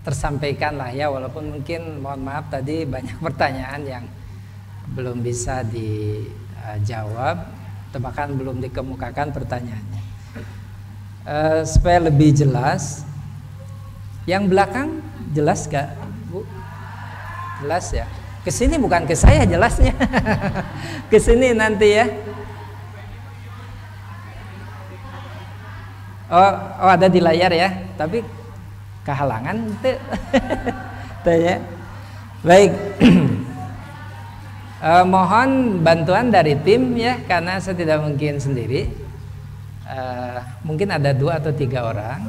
tersampaikan lah ya, walaupun mungkin mohon maaf tadi banyak pertanyaan yang belum bisa dijawab atau bahkan belum dikemukakan pertanyaannya. Supaya lebih jelas, yang belakang jelas gak Bu? Jelas ya? Kesini bukan ke saya jelasnya. Kesini nanti ya. Oh ada di layar ya, tapi kehalangan itu. Ya. Baik. Mohon bantuan dari tim ya, karena saya tidak mungkin sendiri. Mungkin ada 2 atau 3 orang.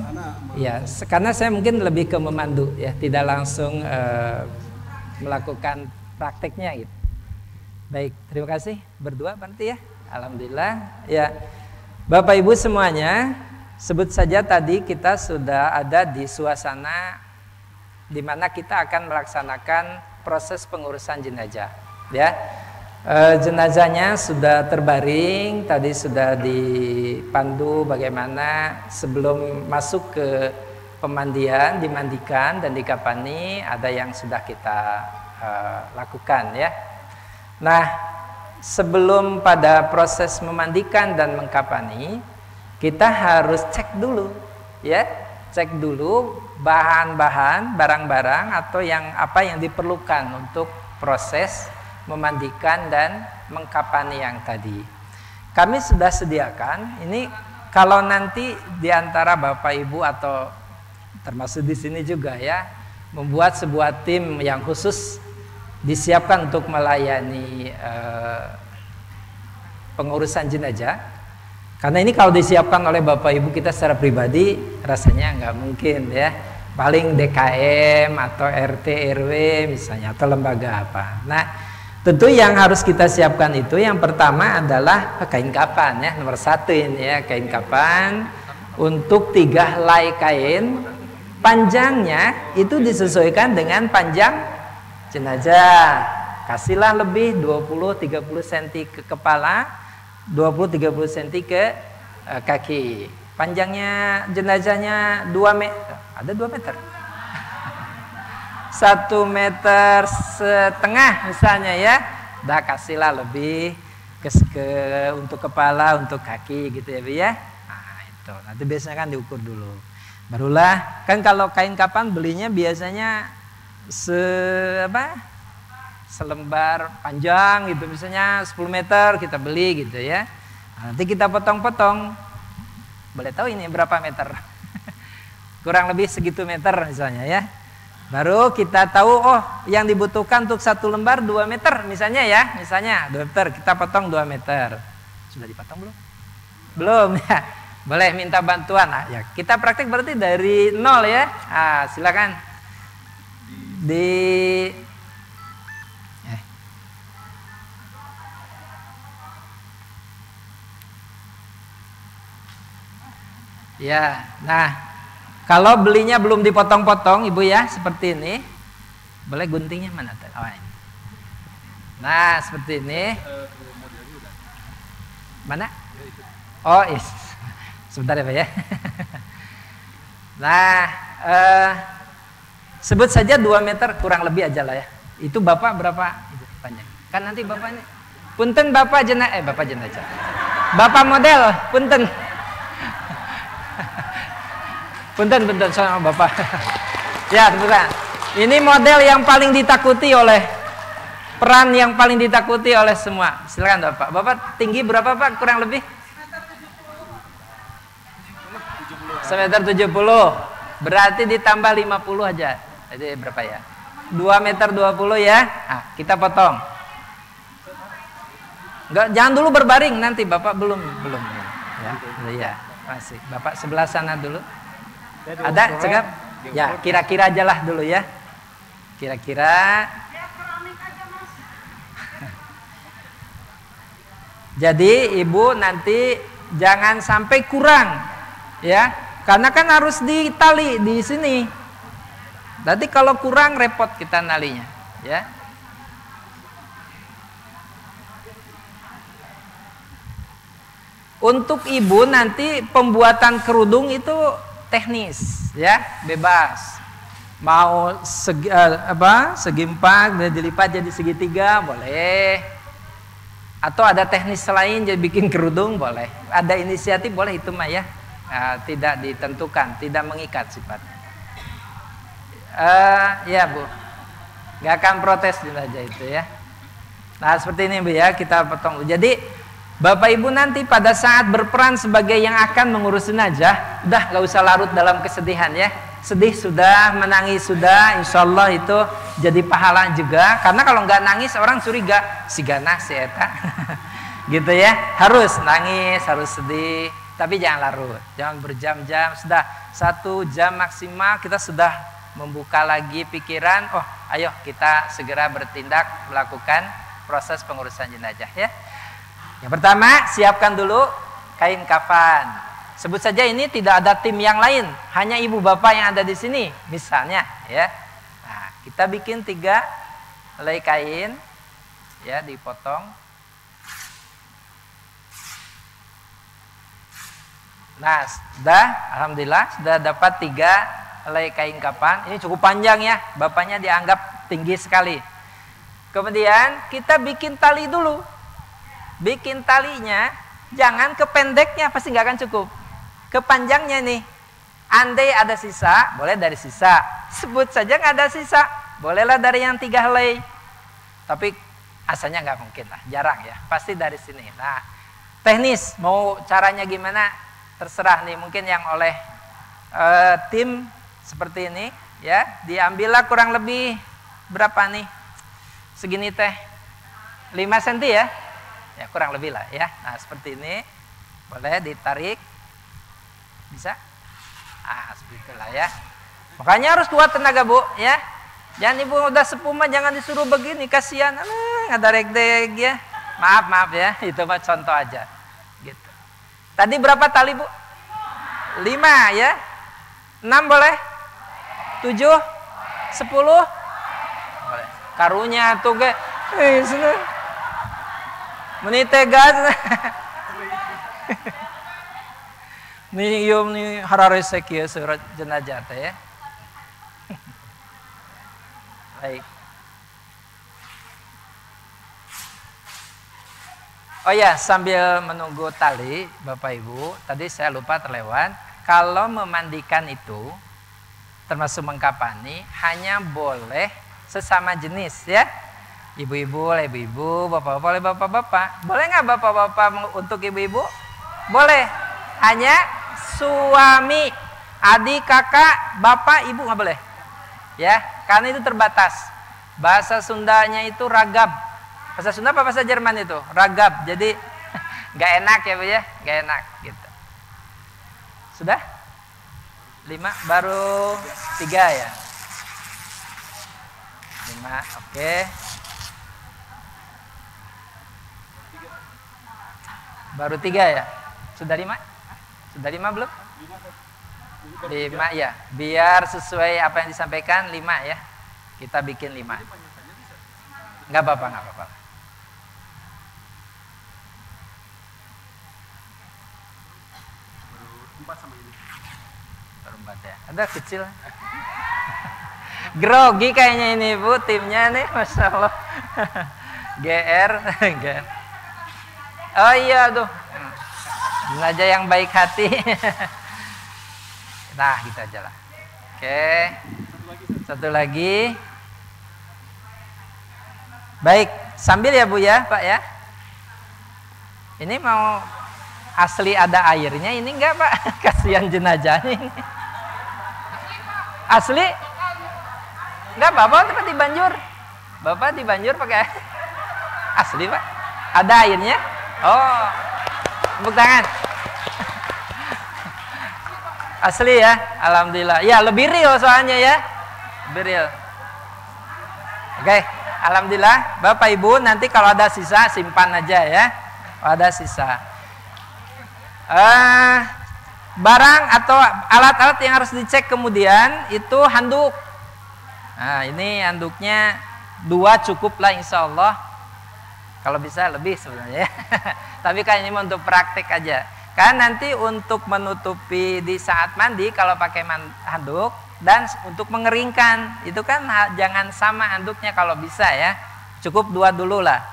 Ya, karena saya mungkin lebih ke memandu ya, tidak langsung melakukan prakteknya gitu. Baik, terima kasih berdua berarti ya. Alhamdulillah. Ya. Bapak Ibu semuanya, sebut saja tadi kita sudah ada di suasana di mana kita akan melaksanakan proses pengurusan jenazah ya. Jenazahnya sudah terbaring, tadi sudah dipandu bagaimana sebelum masuk ke pemandian, dimandikan dan dikafani, ada yang sudah kita lakukan ya. Nah, sebelum pada proses memandikan dan mengkafani, kita harus cek dulu ya, cek dulu bahan-bahan, barang-barang atau apa yang diperlukan untuk proses memandikan dan mengkafani yang tadi. Kami sudah sediakan ini, kalau nanti diantara Bapak Ibu atau termasuk di sini juga ya, membuat sebuah tim yang khusus disiapkan untuk melayani pengurusan jenazah. Karena ini kalau disiapkan oleh Bapak Ibu kita secara pribadi rasanya nggak mungkin ya. Paling DKM atau RT RW misalnya atau lembaga apa. Nah, tentu yang harus kita siapkan itu yang pertama adalah kain kafan ya, nomor 1 ini ya, kain kafan untuk 3 helai kain. Panjangnya itu disesuaikan dengan panjang jenazah. Kasihlah lebih 20-30 cm ke kepala, 20-30 cm ke kaki. Panjangnya jenazahnya 2 meter. Ada 2 meter. 1,5 meter misalnya ya. Dah kasihlah lebih untuk kepala, untuk kaki gitu ya Bu ya. Nah, itu. Nanti biasanya kan diukur dulu. Barulah kan kalau kain kafan belinya biasanya selembar panjang gitu, misalnya 10 meter kita beli gitu ya. Nah, nanti kita potong-potong. Boleh tahu ini berapa meter? Kurang lebih segitu meter misalnya ya. Baru kita tahu oh yang dibutuhkan untuk 1 lembar 2 meter misalnya ya. Misalnya 2 meter, kita potong 2 meter. Sudah dipotong belum? Belum ya. Boleh minta bantuan. Nah, ya kita praktek berarti dari 0 ya. Ah, silakan. Ya, nah kalau belinya belum dipotong-potong Ibu ya, seperti ini. Boleh guntingnya mana? Oh, ini. Nah, seperti ini. Mana? Oh, sebentar ya Pak ya. Nah, sebut saja 2 meter kurang lebih aja lah ya. Itu Bapak berapa panjang? Kan nanti Bapak ini. Punten Bapak jenazah. Bapak model, punten. Punten sama Bapak. Ya, sebentar. Ini model yang paling ditakuti peran yang paling ditakuti oleh semua. Silakan Bapak. Bapak tinggi berapa Pak kurang lebih? 1,70 m. Berarti ditambah 50 aja. Jadi berapa ya? 2,20 meter ya. Nah, kita potong. Enggak, jangan dulu berbaring nanti Bapak belum. Ya, iya, masih. Bapak sebelah sana dulu. Ada cegap? Ya, kira-kira aja lah dulu ya. Kira-kira. Jadi Ibu nanti jangan sampai kurang ya. Karena kan harus ditali di sini. Nanti kalau kurang repot kita nalinya ya. Untuk Ibu nanti pembuatan kerudung itu teknis ya, bebas. Mau segi 4 dilipat jadi segitiga boleh. Atau ada teknis lain jadi bikin kerudung boleh. Ada inisiatif boleh, itu mah ya. Tidak ditentukan, tidak mengikat sifatnya. Ya Bu, nggak akan protes aja itu ya. Nah seperti ini Bu ya, kita potong. Jadi Bapak Ibu nanti pada saat berperan sebagai yang akan mengurus jenazah, udah nggak usah larut dalam kesedihan ya. Sedih sudah, menangis sudah, insya Allah itu jadi pahala juga. Karena kalau nggak nangis orang curiga, si ganah si eta, gitu ya. Harus nangis, harus sedih, tapi jangan larut, jangan berjam-jam. Sudah 1 jam maksimal kita sudah membuka lagi pikiran. Oh, ayo kita segera bertindak melakukan proses pengurusan jenazah ya. Yang pertama, siapkan dulu kain kafan. Sebut saja ini tidak ada tim yang lain, hanya ibu bapak yang ada di sini, misalnya, ya. Nah, kita bikin 3 helai kain, ya, dipotong. Nah, sudah, alhamdulillah, sudah dapat 3 helai kain kafan. Ini cukup panjang ya, bapaknya dianggap tinggi sekali. Kemudian kita bikin tali dulu. Bikin talinya, jangan kependeknya, pasti nggak akan cukup. Kepanjangnya nih, andai ada sisa, boleh dari sisa. Sebut saja nggak ada sisa, bolehlah dari yang 3 helai. Tapi asalnya nggak mungkin lah, jarang ya, pasti dari sini. Nah, teknis mau caranya gimana terserah nih, mungkin yang oleh tim seperti ini ya, diambillah kurang lebih berapa nih, segini teh 5 cm ya, ya kurang lebih lah ya. Nah seperti ini, boleh ditarik, bisa, seperti itulah ya. Makanya harus kuat tenaga Bu ya. Jangan ibu udah sepuh mah jangan disuruh begini, kasihan, nggak ada reg-deg ya. Maaf ya, itu mah contoh aja. Gitu. Tadi berapa tali Bu? 5 ya. 6 boleh? 7? 10? Boleh. Karunya tuh ge, seneng. Meni tegas. Nih yum nih hararesek ya surat jenazah teh ya. Baik. Oh ya, sambil menunggu tali, Bapak Ibu, tadi saya lupa terlewat. Kalau memandikan itu, termasuk mengkapani, hanya boleh sesama jenis ya. Ibu-ibu oleh ibu-ibu, bapak-bapak oleh bapak-bapak. Boleh nggak bapak-bapak untuk ibu-ibu? Boleh. Hanya suami, adik, kakak, bapak, ibu nggak boleh. Ya, karena itu terbatas. Bahasa Sundanya itu ragab. Bahasa Sunda apa bahasa Jerman itu? Ragab. Jadi nggak enak ya Bu ya, nggak enak gitu. Sudah? 5 baru 3 ya. 5, oke. Baru 3 ya. Sudah 5? Sudah 5 belum? 5 ya. Biar sesuai apa yang disampaikan 5 ya. Kita bikin 5. Nggak apa-apa, nggak apa-apa. Baru 4 ya. Ada kecil. Grogi kayaknya ini Bu, timnya nih, Masya Allah. GR. Oh iya tuh. Jenazah yang baik hati. Nah, gitu aja lah. Oke. Satu lagi. Baik, sambil ya Bu ya, Pak ya. Ini mau asli ada airnya ini enggak Pak? Kasihan jenazahnya ini. Asli? Enggak, Bapak di Banjur. Bapak di Banjur pakai asli Pak? Ada airnya? Oh, tepuk tangan. Asli ya, alhamdulillah. Ya lebih real soalnya ya, lebih real. Oke, alhamdulillah. Bapak Ibu nanti kalau ada sisa simpan aja ya. Kalau ada sisa. Barang atau alat-alat yang harus dicek kemudian itu handuk. Nah ini handuknya 2 cukup lah insya Allah. Kalau bisa lebih sebenarnya. Tapi kan ini untuk praktek aja. Kan nanti untuk menutupi di saat mandi kalau pakai handuk dan untuk mengeringkan. Itu kan jangan sama handuknya kalau bisa ya. Cukup 2 dulu lah.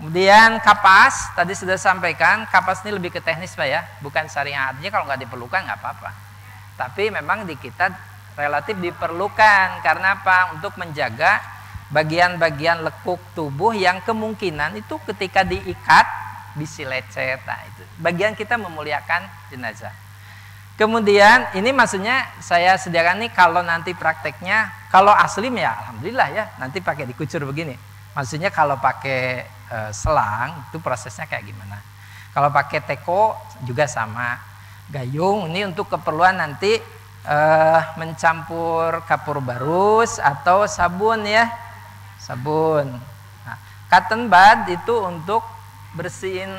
Kemudian kapas, tadi sudah sampaikan, kapas ini lebih ke teknis Pak ya, bukan syariah. Artinya kalau nggak diperlukan nggak apa-apa. Tapi memang di kita relatif diperlukan, karena apa? Untuk menjaga bagian-bagian lekuk tubuh yang kemungkinan itu ketika diikat bisa lecet. Nah, itu bagian kita memuliakan jenazah. Kemudian ini maksudnya saya sediakan nih kalau nanti prakteknya, kalau aslim ya alhamdulillah ya, nanti pakai dikucur begini. Maksudnya kalau pakai selang itu prosesnya kayak gimana. Kalau pakai teko juga sama. Gayung ini untuk keperluan nanti mencampur kapur barus atau sabun ya. Sabun. Nah, cotton bud itu untuk bersihin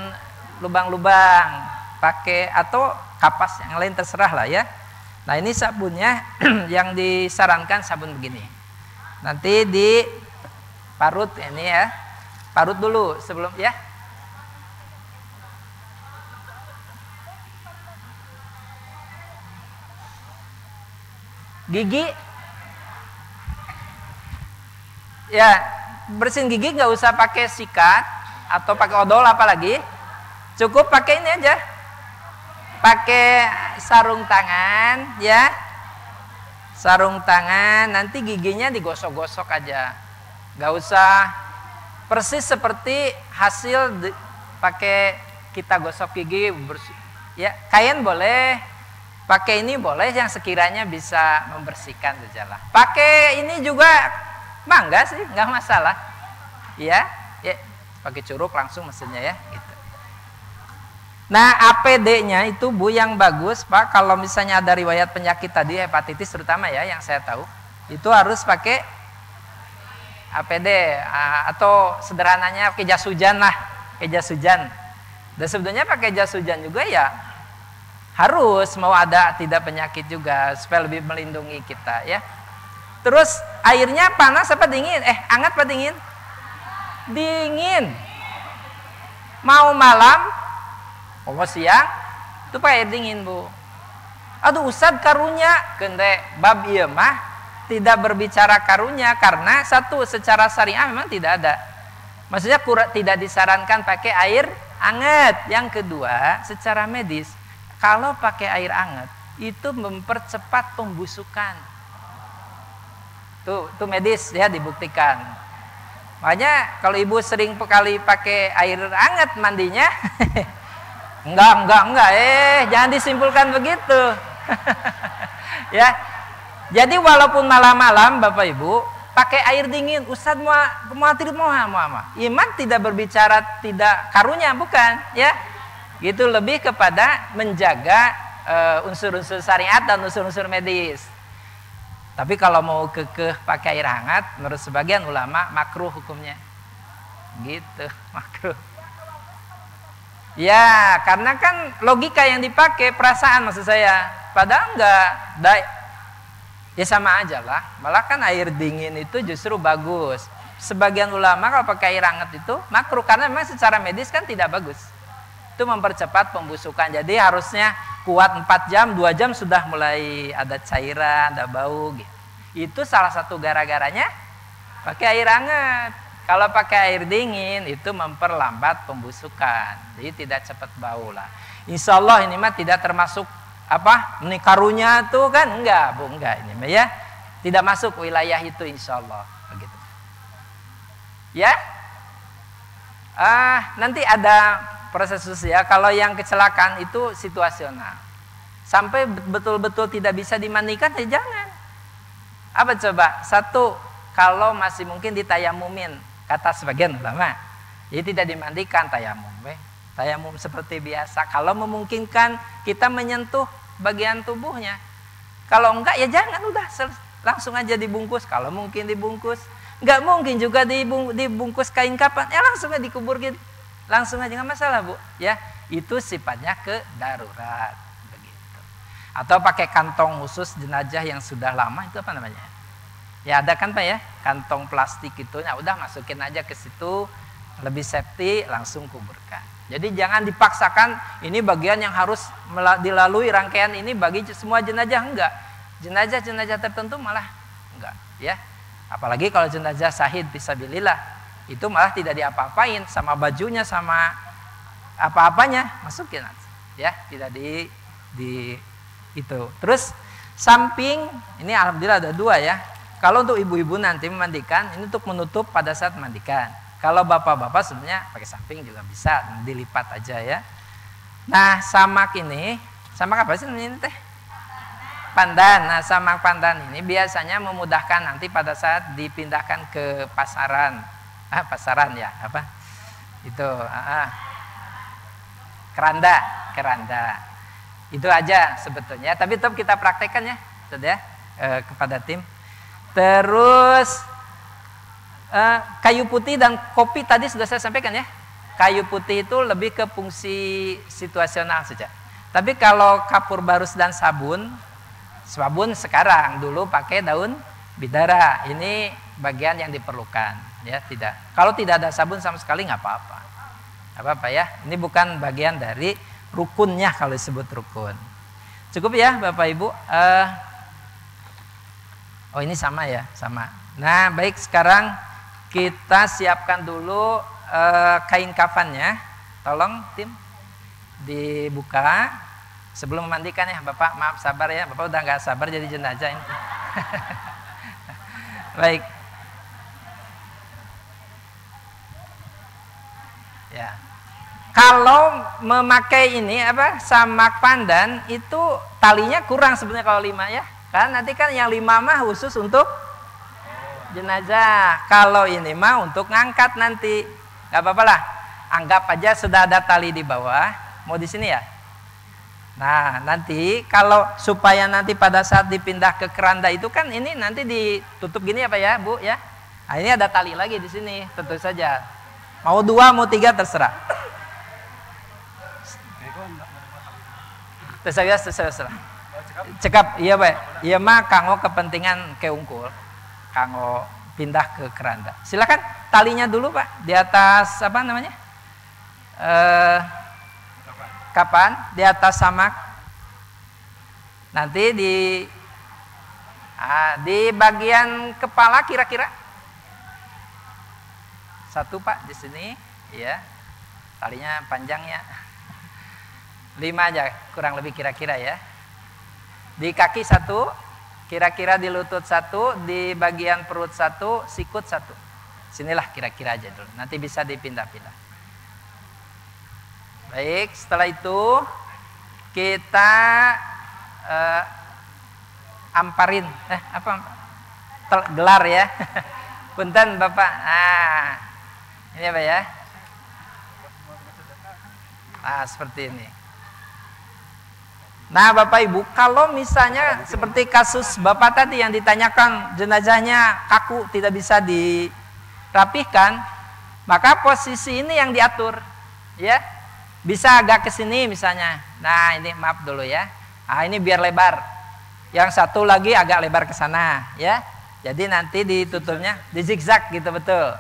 lubang-lubang. Pakai atau kapas yang lain terserah lah ya. Nah, ini sabunnya yang disarankan sabun begini. Nanti diparut ini ya. Parut dulu sebelum ya. Gigi ya, bersihin gigi nggak usah pakai sikat atau pakai odol apalagi, cukup pakai ini aja, pakai sarung tangan ya, sarung tangan, nanti giginya digosok-gosok aja, nggak usah persis seperti hasil pakai kita gosok gigi bersih ya. Kain boleh, pakai ini boleh yang sekiranya bisa membersihkan sajalah. Pakai ini juga mangga sih, nggak masalah. Ya, ya pakai curug langsung mesinnya ya. Gitu. Nah, APD-nya itu Bu yang bagus Pak. Kalau misalnya ada riwayat penyakit tadi hepatitis terutama ya, yang saya tahu, itu harus pakai APD atau sederhananya pakai jas hujan lah, pakai jas hujan. Dan sebetulnya pakai jas hujan juga ya harus mau ada tidak penyakit juga supaya lebih melindungi kita ya. Terus airnya panas apa dingin? Hangat apa dingin? Dingin. Mau malam, mau siang, itu pakai air dingin Bu. Aduh Ustad karunya, kente bab ieu mah tidak berbicara karunya karena satu secara syariah memang tidak ada. Maksudnya tidak disarankan pakai air hangat. Yang kedua, secara medis kalau pakai air hangat itu mempercepat pembusukan. Tuh medis ya dibuktikan. Makanya kalau ibu sering kali pakai air hangat mandinya, enggak, jangan disimpulkan begitu. Ya. Jadi walaupun malam-malam Bapak Ibu pakai air dingin, Ustadz mau iman tidak berbicara tidak karunya, bukan ya. Gitu lebih kepada menjaga unsur-unsur syariat dan unsur-unsur medis. Tapi kalau mau kekeh pakai air hangat, menurut sebagian ulama makruh hukumnya. Gitu, makruh. Ya, karena kan logika yang dipakai perasaan maksud saya. Padahal enggak. Ya sama aja lah. Malah kan air dingin itu justru bagus. Sebagian ulama kalau pakai air hangat itu makruh karena memang secara medis kan tidak bagus. Itu mempercepat pembusukan. Jadi harusnya kuat 4 jam, 2 jam sudah mulai ada cairan, ada bau gitu. Itu salah satu gara-garanya pakai air hangat. Kalau pakai air dingin itu memperlambat pembusukan. Jadi tidak cepat bau lah. Insya Allah ini mah tidak termasuk ini karunya tuh kan enggak ini ya tidak masuk wilayah itu insya Allah begitu ya. Nanti ada proses khusus ya. Kalau yang kecelakaan itu situasional sampai betul-betul tidak bisa dimandikan ya jangan. Apa coba? Satu, kalau masih mungkin ditayamumin kata sebagian ulama, jadi tidak dimandikan tayamum tayamum seperti biasa. Kalau memungkinkan kita menyentuh bagian tubuhnya. Kalau enggak ya jangan, udah langsung aja dibungkus. Kalau mungkin dibungkus, enggak mungkin juga dibungkus kain kapan, ya langsung aja dikubur gitu. Langsung aja nggak masalah Bu. Ya, itu sifatnya kedarurat begitu. Atau pakai kantong khusus jenazah yang sudah lama itu apa namanya? Ya ada kan Pak ya, kantong plastik itu. Nah, udah masukin aja ke situ, lebih safety, langsung kuburkan. Jadi jangan dipaksakan ini bagian yang harus dilalui rangkaian ini bagi semua jenazah, enggak. Jenazah-jenazah tertentu malah enggak, ya. Apalagi kalau jenazah syahid fisabilillah, itu malah tidak diapa-apain, sama bajunya sama apa-apanya masukin, ya, tidak di itu. Terus samping ini alhamdulillah ada 2 ya. Kalau untuk ibu-ibu nanti memandikan, ini untuk menutup pada saat memandikan. Kalau bapak-bapak sebenarnya pakai samping juga bisa, dilipat aja ya. Nah, samak ini, samak apa sih ini teh? Pandan. Nah, samak pandan ini biasanya memudahkan nanti pada saat dipindahkan ke pasaran. Pasaran ya, apa? Itu, keranda. Itu aja sebetulnya, tapi tetap kita praktekkan ya, kepada tim. Terus kayu putih dan kopi tadi sudah saya sampaikan ya. Kayu putih itu lebih ke fungsi situasional saja. Tapi kalau kapur barus dan sabun sekarang, dulu pakai daun bidara. Ini bagian yang diperlukan, ya. Tidak. Kalau tidak ada sabun sama sekali nggak apa-apa. Nggak apa-apa ya. Ini bukan bagian dari rukunnya kalau disebut rukun. Cukup ya Bapak Ibu. Oh ini sama ya, sama. Nah baik, sekarang kita siapkan dulu kain kafannya. Tolong tim dibuka sebelum memandikan ya Bapak. Maaf sabar ya, Bapak udah nggak sabar jadi jenazah ini. Baik. Ya. Kalau memakai ini samak pandan itu talinya kurang sebenarnya kalau 5 ya. Karena nanti kan yang 5 mah khusus untuk jenazah. Kalau ini mah untuk ngangkat nanti. Gak apa-apa lah. Anggap aja sudah ada tali di bawah. Mau di sini ya? Nah nanti kalau supaya nanti pada saat dipindah ke keranda itu kan ini nanti ditutup gini apa ya Bu ya? Nah ini ada tali lagi di sini. Tentu saja. Mau 2 mau 3 terserah. Terserah. Cekap, iya Pak. Iya mah kanggo kepentingan keungkul. Kanggo pindah ke keranda. Silakan talinya dulu Pak. Di atas apa namanya? Kapan? Di atas samak. Nanti di bagian kepala kira-kira. 1 Pak di sini, ya. Talinya panjang ya. 5 aja kurang lebih kira-kira ya. Di kaki 1, kira-kira di lutut 1, di bagian perut 1, sikut 1. Sinilah kira-kira aja dulu. Nanti bisa dipindah-pindah. Baik, setelah itu kita amparin, gelar ya. Punten Bapak. Ini apa ya? Seperti ini. Nah Bapak Ibu, kalau misalnya seperti kasus Bapak tadi yang ditanyakan jenazahnya kaku tidak bisa dirapihkan, maka posisi ini yang diatur, ya. Bisa agak ke sini misalnya. Nah ini maaf dulu ya. Ini biar lebar. Yang satu lagi agak lebar ke sana, ya. Jadi nanti ditutupnya di zigzag gitu betul.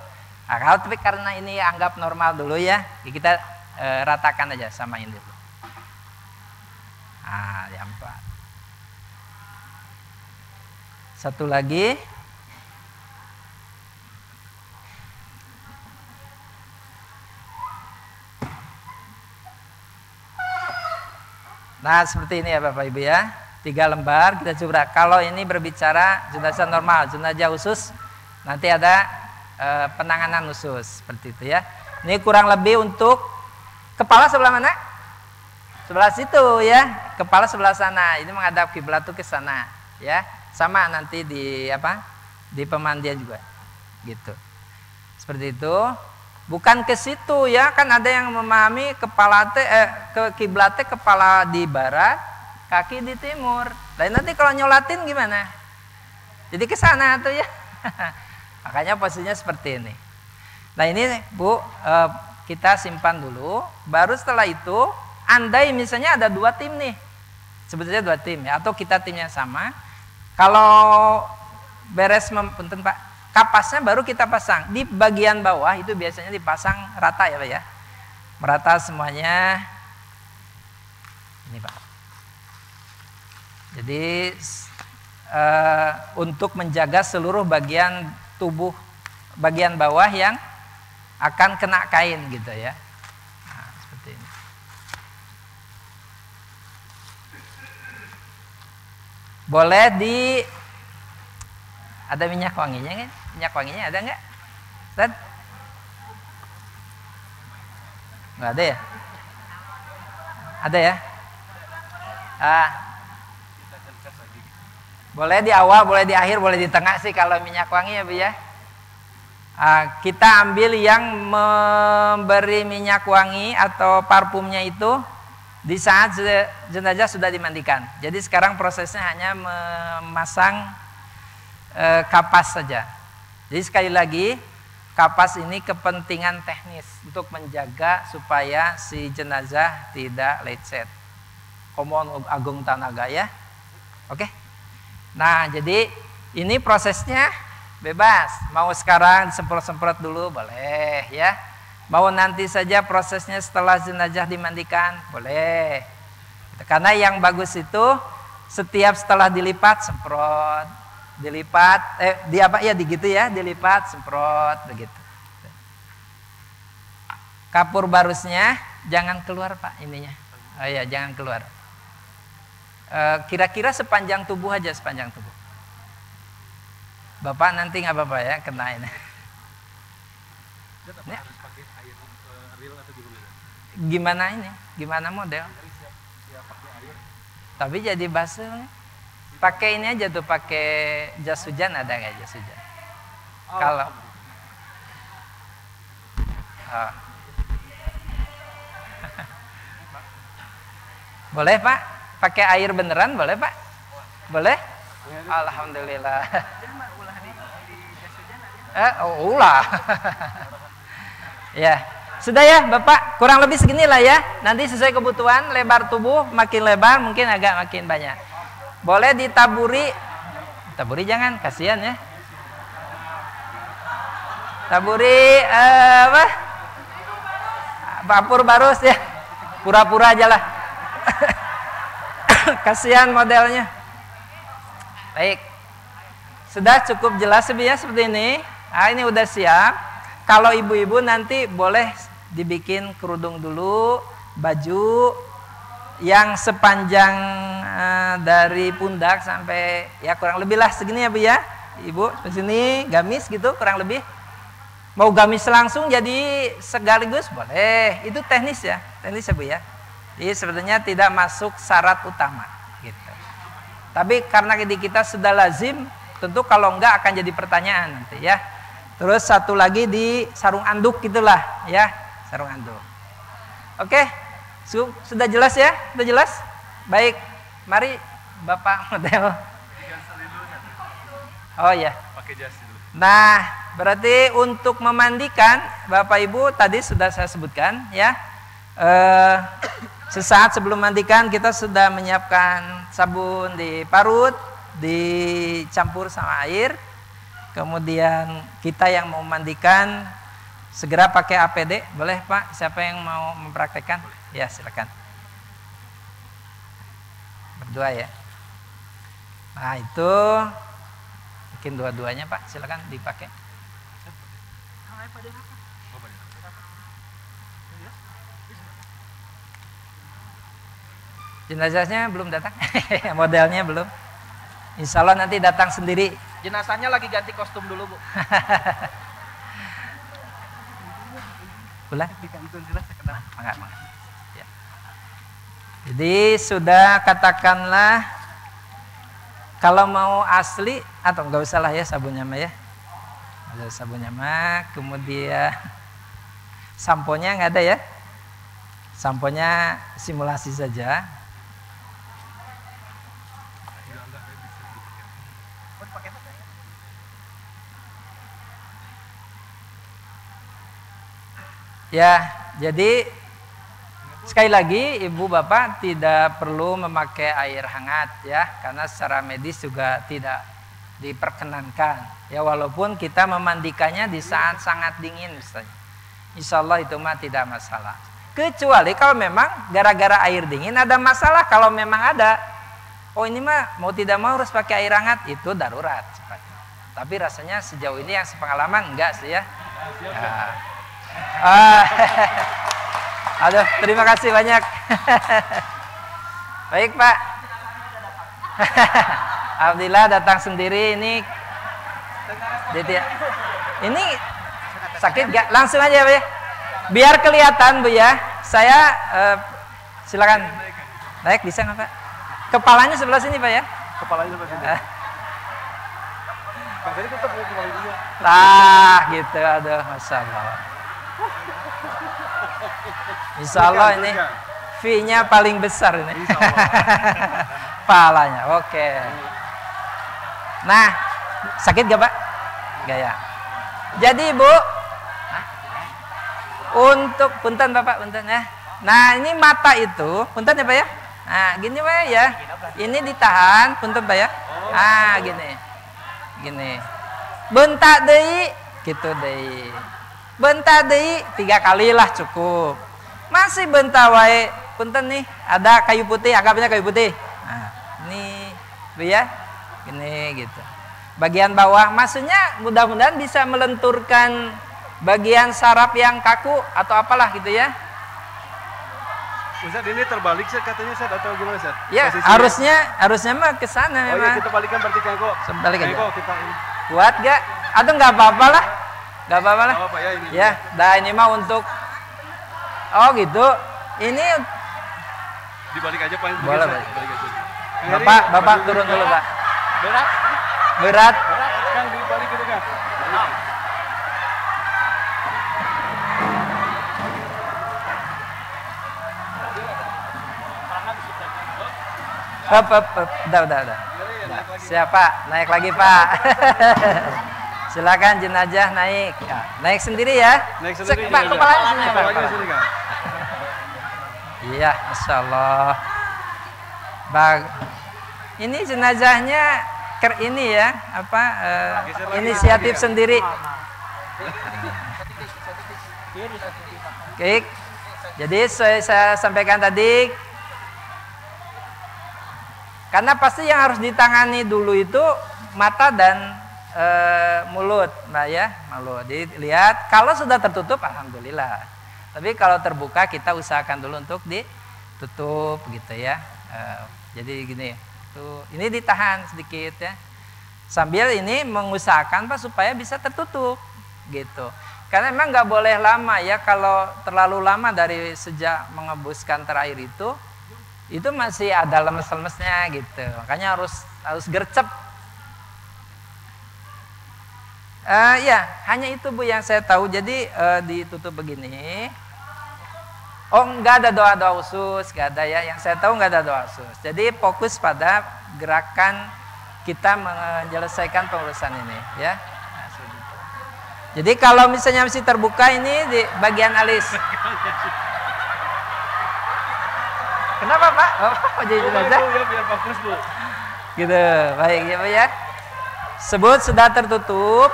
Nah, kalau tapi karena ini anggap normal dulu ya, kita ratakan aja samain dulu. Yang 4. Satu lagi. Nah seperti ini ya Bapak Ibu ya. 3 lembar kita coba. Kalau ini berbicara jenazah normal, jenazah khusus nanti ada penanganan khusus seperti itu ya. Ini kurang lebih untuk kepala sebelah mana? Sebelah situ ya, kepala sebelah sana. Ini menghadap kiblat tuh ke sana, ya. Sama nanti di pemandian juga, gitu. Seperti itu. Bukan ke situ ya, kan ada yang memahami kepala ke kiblatnya kepala di barat, kaki di timur. Dan nanti kalau nyolatin gimana? Jadi ke sana tuh ya. Makanya posisinya seperti ini. Nah ini Bu, kita simpan dulu. Baru setelah itu, andai misalnya ada 2 tim nih, sebetulnya 2 tim ya, atau kita timnya sama. Kalau beres punten Pak, kapasnya baru kita pasang di bagian bawah itu biasanya dipasang rata ya Pak ya, merata semuanya. Ini Pak. Jadi untuk menjaga seluruh bagian tubuh bagian bawah yang akan kena kain gitu ya. Nah, seperti ini. Boleh ada minyak wanginya kan? Minyak wanginya ada nggak? Ustaz? Nggak ada ya? Ada ya? Boleh di awal, boleh di akhir, boleh di tengah sih kalau minyak wangi ya Bu ya. Kita ambil yang memberi minyak wangi atau parfumnya itu di saat jenazah sudah dimandikan. Jadi sekarang prosesnya hanya memasang kapas saja. Jadi sekali lagi, kapas ini kepentingan teknis untuk menjaga supaya si jenazah tidak lecet. Komon agung tanaga ya. Oke. Nah, jadi ini prosesnya bebas. Mau sekarang semprot-semprot dulu boleh ya. Mau nanti saja prosesnya setelah jenazah dimandikan boleh. Karena yang bagus itu setiap setelah dilipat semprot, dilipat digitu ya, dilipat semprot begitu. Kapur barusnya jangan keluar Pak ininya. Oh ya, jangan keluar. Kira-kira sepanjang tubuh aja, sepanjang tubuh. Bapak nanti nggak apa-apa ya kena ini. Harus pakai air real atau gimana ini? Gimana model? Tapi jadi basuh. Pakai ini aja tuh, pakai jas hujan, ada nggak jas hujan? Kalau boleh Pak? Pakai air beneran boleh Pak? Boleh? Alhamdulillah. Ulah. Ya, sudah ya Bapak, kurang lebih seginilah ya. Nanti sesuai kebutuhan, lebar tubuh makin lebar mungkin agak makin banyak. Boleh ditaburi. Taburi jangan, kasihan ya. Taburi kapur barus ya. Pura-pura aja lah. Kasihan modelnya. Baik. Sudah cukup jelas ya seperti ini. Nah, ini udah siap. Kalau ibu-ibu nanti boleh dibikin kerudung dulu, baju yang sepanjang dari pundak sampai ya kurang lebih lah segini ya Bu ya. Ibu seperti sini gamis gitu kurang lebih. Mau gamis langsung jadi sekaligus boleh. Itu teknis ya Bu ya. Jadi sebetulnya tidak masuk syarat utama gitu. Tapi karena kita sudah lazim, tentu kalau enggak akan jadi pertanyaan nanti ya. Terus satu lagi di sarung anduk gitulah ya, sarung anduk. Oke, sudah jelas ya? Sudah jelas? Baik, mari Bapak model. Oh ya. Pakai jas dulu. Nah, berarti untuk memandikan Bapak Ibu tadi sudah saya sebutkan ya. Sesaat sebelum mandikan kita sudah menyiapkan sabun diparut, dicampur sama air. Kemudian kita yang mau mandikan segera pakai APD. Boleh Pak? Siapa yang mau mempraktekkan? Ya silakan. Berdua ya. Nah itu mungkin dua-duanya Pak. Silakan dipakai. Jenazahnya belum datang, modelnya belum. Insya Allah nanti datang sendiri. Jenazahnya lagi ganti kostum dulu Bu. Pulang? Ya. Jadi sudah katakanlah kalau mau asli atau enggak usah lah ya sabunnya mah ya. Ada sabunnya mah, kemudian samponya enggak ada ya. Samponya simulasi saja. Ya, jadi sekali lagi Ibu Bapak tidak perlu memakai air hangat ya, karena secara medis juga tidak diperkenankan. Ya walaupun kita memandikannya di saat sangat dingin misalnya. Insya Allah itu mah tidak masalah. Kecuali kalau memang gara-gara air dingin ada masalah, kalau memang ada. oh ini mah mau tidak mau harus pakai air hangat, itu darurat. Tapi rasanya sejauh ini yang sepengalaman enggak sih ya. Aduh, terima kasih banyak. Baik Pak. Alhamdulillah datang sendiri ini. Ini sakit gak? Langsung aja Pak ya. Biar kelihatan Bu ya. Saya silakan naik, bisa nggak Pak? Kepalanya sebelah sini Pak ya. Kepalanya sebelah sini. Pak Ferry tetap mau kembali juga. Nah, gitu, aduh, masya Allah. Insya Allah ini fee-nya paling besar ini. Palanya, oke. Nah, sakit gak Pak? Gak ya. Jadi Bu, untuk punten Bapak, punten ya. Nah, ini mata itu, punten ya Pak ya. Nah, gini Pak ya. Ini ditahan, punten Pak ya. Ah, gini. Gini, bentak deui gitu deui. Bentak deui 3 kali lah cukup. Masih bentak wae, punten nih, ada kayu putih, anggapnya kayu putih. Nah, ini Bu ya. Gini gitu. Bagian bawah maksudnya mudah-mudahan bisa melenturkan bagian saraf yang kaku atau apalah gitu ya. Ustaz ini terbalik sih katanya, saya tidak tahu gimana Ustaz. Ya, harusnya mah ke sana memang. Oh iya, kita balikan berarti kengko. Balik aja. Kengko kita ini. Kuat gak? Atau nggak apa-apa lah? Nggak apa-apa lah. Oh, Pak ya ini. Ya, dah ini mah untuk gitu. Ini dibalik aja Pak. Boleh, Pak. Balik aja. Bapak turun dulu, Pak. Berat. Berat. Kang dibalik gitu Kang. Udah. Siapa? Naik lagi Pak. Silakan jenazah naik. Ya, naik sendiri ya. Naik sendiri. Pak, kepalanya sini Pak. Kepalanya sini Kang. Iya, Masya Allah. Ini jenazahnya ini ya, apa inisiatif sendiri. Oke. Jadi saya sampaikan tadi, karena pasti yang harus ditangani dulu itu mata dan mulut, Mbak ya, mulut. Dilihat, kalau sudah tertutup, alhamdulillah. Tapi kalau terbuka, kita usahakan dulu untuk ditutup, gitu ya. Jadi gini, tuh, ini ditahan sedikit ya, sambil ini mengusahakan Pak supaya bisa tertutup, gitu. Karena memang nggak boleh lama ya, kalau terlalu lama dari sejak mengebuskan terakhir itu masih ada lemes-lemesnya gitu, makanya harus gercep. Ya hanya itu Bu yang saya tahu. Jadi ditutup begini. Oh, nggak ada doa-doa khusus, nggak ada ya. Yang saya tahu nggak ada doa khusus. Jadi fokus pada gerakan kita menyelesaikan pengurusan ini ya. Jadi kalau misalnya masih terbuka ini di bagian alis. Kenapa Pak? Oh, jadi aja. Ya, biar fokus Bu. Gitu, baik ya Pak ya. Sebut sudah tertutup.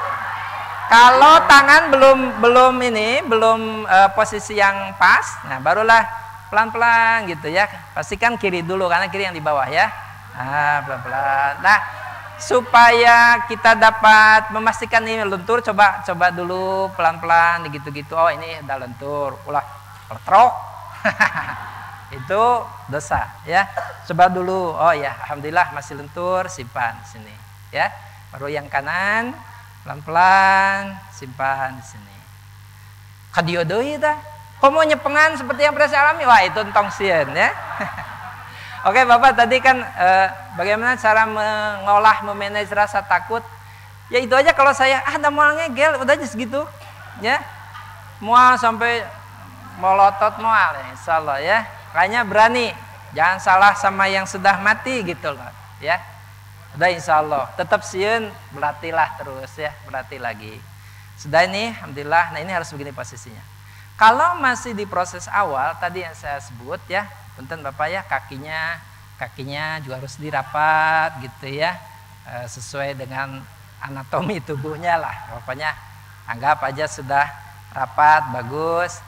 Kalau tangan belum posisi yang pas, nah barulah pelan-pelan gitu ya. Pastikan kiri dulu karena kiri yang di bawah ya. Nah, pelan-pelan. Nah, supaya kita dapat memastikan ini lentur, coba dulu pelan-pelan gitu-gitu. Oh, ini udah lentur. Ulah letrok. Itu dosa ya. Coba dulu. Oh ya, alhamdulillah masih lentur, simpan di sini ya. Baru yang kanan pelan-pelan simpan di sini. Kadio deui tah. Komo nyepengan seperti yang pernah saya alami. Wah, itu entong sieun ya. Oke Bapak, tadi kan bagaimana cara mengolah, memanage rasa takut. Ya itu aja, kalau saya ada mual ngegel, udah aja segitu ya. Mual sampai melotot mual ya, insya Allah ya. Kayaknya berani, jangan salah sama yang sudah mati gitu loh ya. Udah insya Allah, tetap sieun, berlatihlah terus ya, berlatih lagi. Sudah ini, alhamdulillah. Nah ini harus begini posisinya. Kalau masih di proses awal tadi yang saya sebut ya, punten Bapak ya, kakinya juga harus dirapat gitu ya, sesuai dengan anatomi tubuhnya lah. Pokoknya anggap aja sudah rapat, bagus.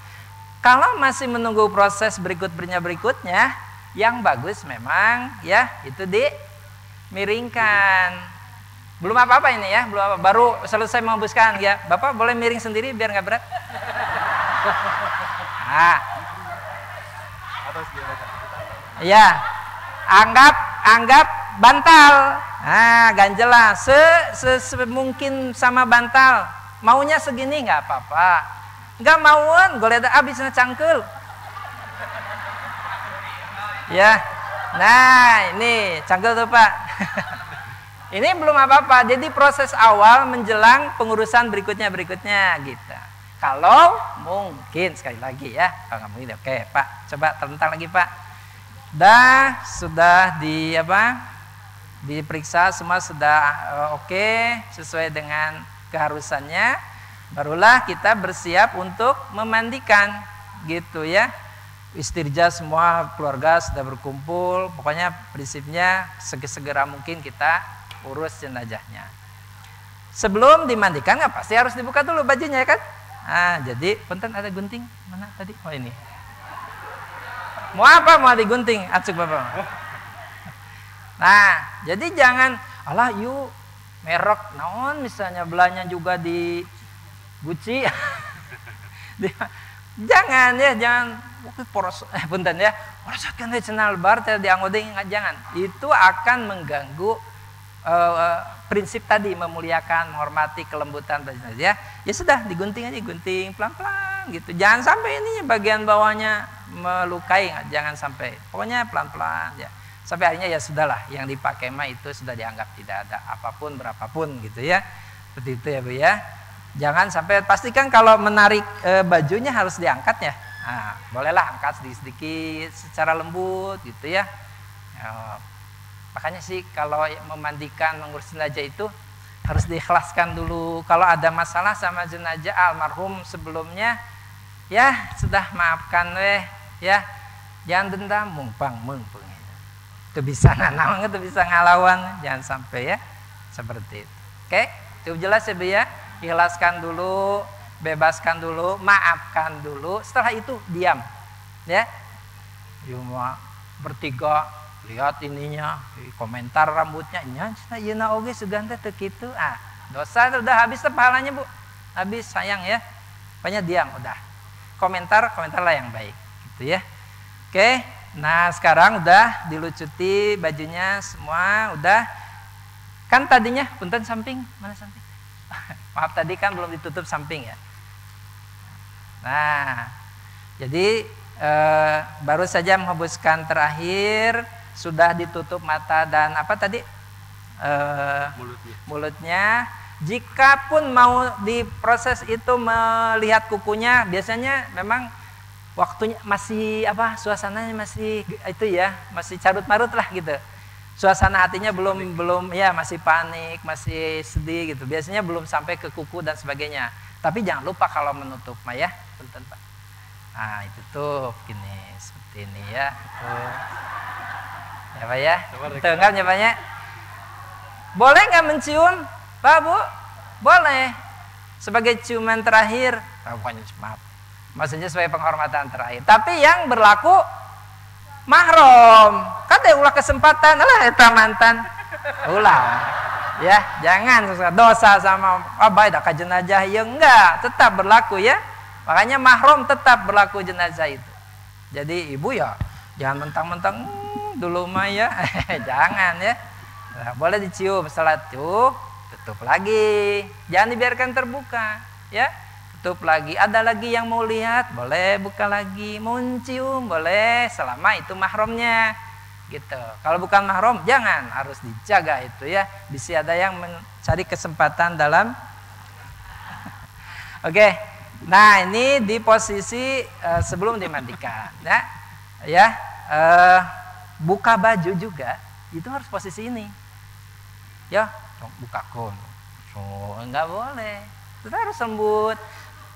Kalau masih menunggu proses berikutnya, Yang bagus memang ya itu dimiringkan. Belum apa-apa ini ya, belum apa, baru selesai menghembuskan ya. Bapak boleh miring sendiri biar nggak berat. Nah, ya, anggap bantal. Nah, ganjelah semungkin sama bantal. Maunya segini nggak apa-apa. Nggak mauan, goleda abisnya cangkel. Ya, nah ini cangkel tuh Pak. Ini belum apa-apa. Jadi proses awal menjelang pengurusan berikutnya gitu. Kalau mungkin sekali lagi ya, kalau nggak mungkin, oke Pak, coba tentang lagi Pak. Sudah diperiksa semua sudah oke sesuai dengan keharusannya. Barulah kita bersiap untuk memandikan gitu ya. Istirja semua keluarga sudah berkumpul. Pokoknya prinsipnya segera mungkin kita urus jenazahnya. Sebelum dimandikan pasti harus dibuka dulu bajunya ya kan. Nah, jadi punten ada gunting mana tadi? Oh ini. Mau apa mau digunting? Acuk Bapak. Nah, jadi jangan alah yuk merek naon misalnya belanja juga di Gucci. Jangan poros punten ya. Poroskeun we cenah lebar teh dianggodeng jangan. Itu akan mengganggu prinsip tadi memuliakan, menghormati kelembutan ya. Ya sudah digunting aja, gunting pelan-pelan gitu. Jangan sampai ini bagian bawahnya melukai, jangan sampai. Pokoknya pelan-pelan ya. Sampai akhirnya ya sudahlah, yang dipakai mah itu sudah dianggap tidak ada apapun berapapun gitu ya. Seperti itu ya Bu ya. Jangan sampai, pastikan kalau menarik bajunya harus diangkat ya. Nah, bolehlah angkat sedikit-sedikit secara lembut gitu ya. Makanya sih kalau memandikan, mengurus jenazah itu harus diikhlaskan dulu. Kalau ada masalah sama jenazah almarhum sebelumnya, ya sudah maafkan weh ya. Jangan dendam, mumpang. Itu bisa nanang, itu bisa ngalawan, jangan sampai ya seperti itu. Oke, itu jelas ya Bu ya. Ikhlaskan dulu, bebaskan dulu, maafkan dulu. Setelah itu diam, ya. Cuma bertiga lihat ininya, komentar rambutnya, nya oge sugante teu kitu. Dosa udah habis pahalanya Bu, habis sayang ya. Pokoknya diam udah. Komentar lah yang baik, gitu ya. Oke, nah sekarang udah dilucuti bajunya semua, udah. Kan tadinya punten samping, mana samping? Maaf tadi kan belum ditutup samping ya. Nah, jadi baru saja menghembuskan terakhir, sudah ditutup mata dan apa tadi mulutnya. Jikapun mau diproses itu melihat kukunya, biasanya memang waktunya masih suasananya masih itu ya, masih carut marut lah gitu. Suasana hatinya belum ya, masih panik, masih sedih gitu. Biasanya belum sampai ke kuku dan sebagainya. Tapi jangan lupa kalau menutup mah ya, punten Pak. Nah, itu tuh gini, seperti ini ya. Tuh. Ya Pak ya. Dengar ya Pak ya. Boleh nggak mencium, Pak Bu? Boleh. Sebagai ciuman terakhir. Pokoknya maaf. Maksudnya sebagai penghormatan terakhir. Tapi yang berlaku mahram, kada ulah kesempatan eta mantan ulah ya, jangan dosa sama baik dah ka jenazah ya, enggak, tetap berlaku ya. Makanya mahram tetap berlaku jenazah itu. Jadi ibu ya jangan mentang-mentang dulu mah ya. Jangan ya. Nah, boleh dicium setelah itu tutup lagi, jangan dibiarkan terbuka ya. Tutup lagi, ada lagi yang mau lihat, boleh buka lagi, mau cium, boleh, selama itu mahramnya, gitu. Kalau bukan mahram, jangan, harus dijaga itu ya. Bisa ada yang mencari kesempatan dalam. Oke, nah ini di posisi sebelum dimandikan, ya, buka baju juga, itu harus posisi ini, ya, buka kon, enggak boleh, itu harus lembut.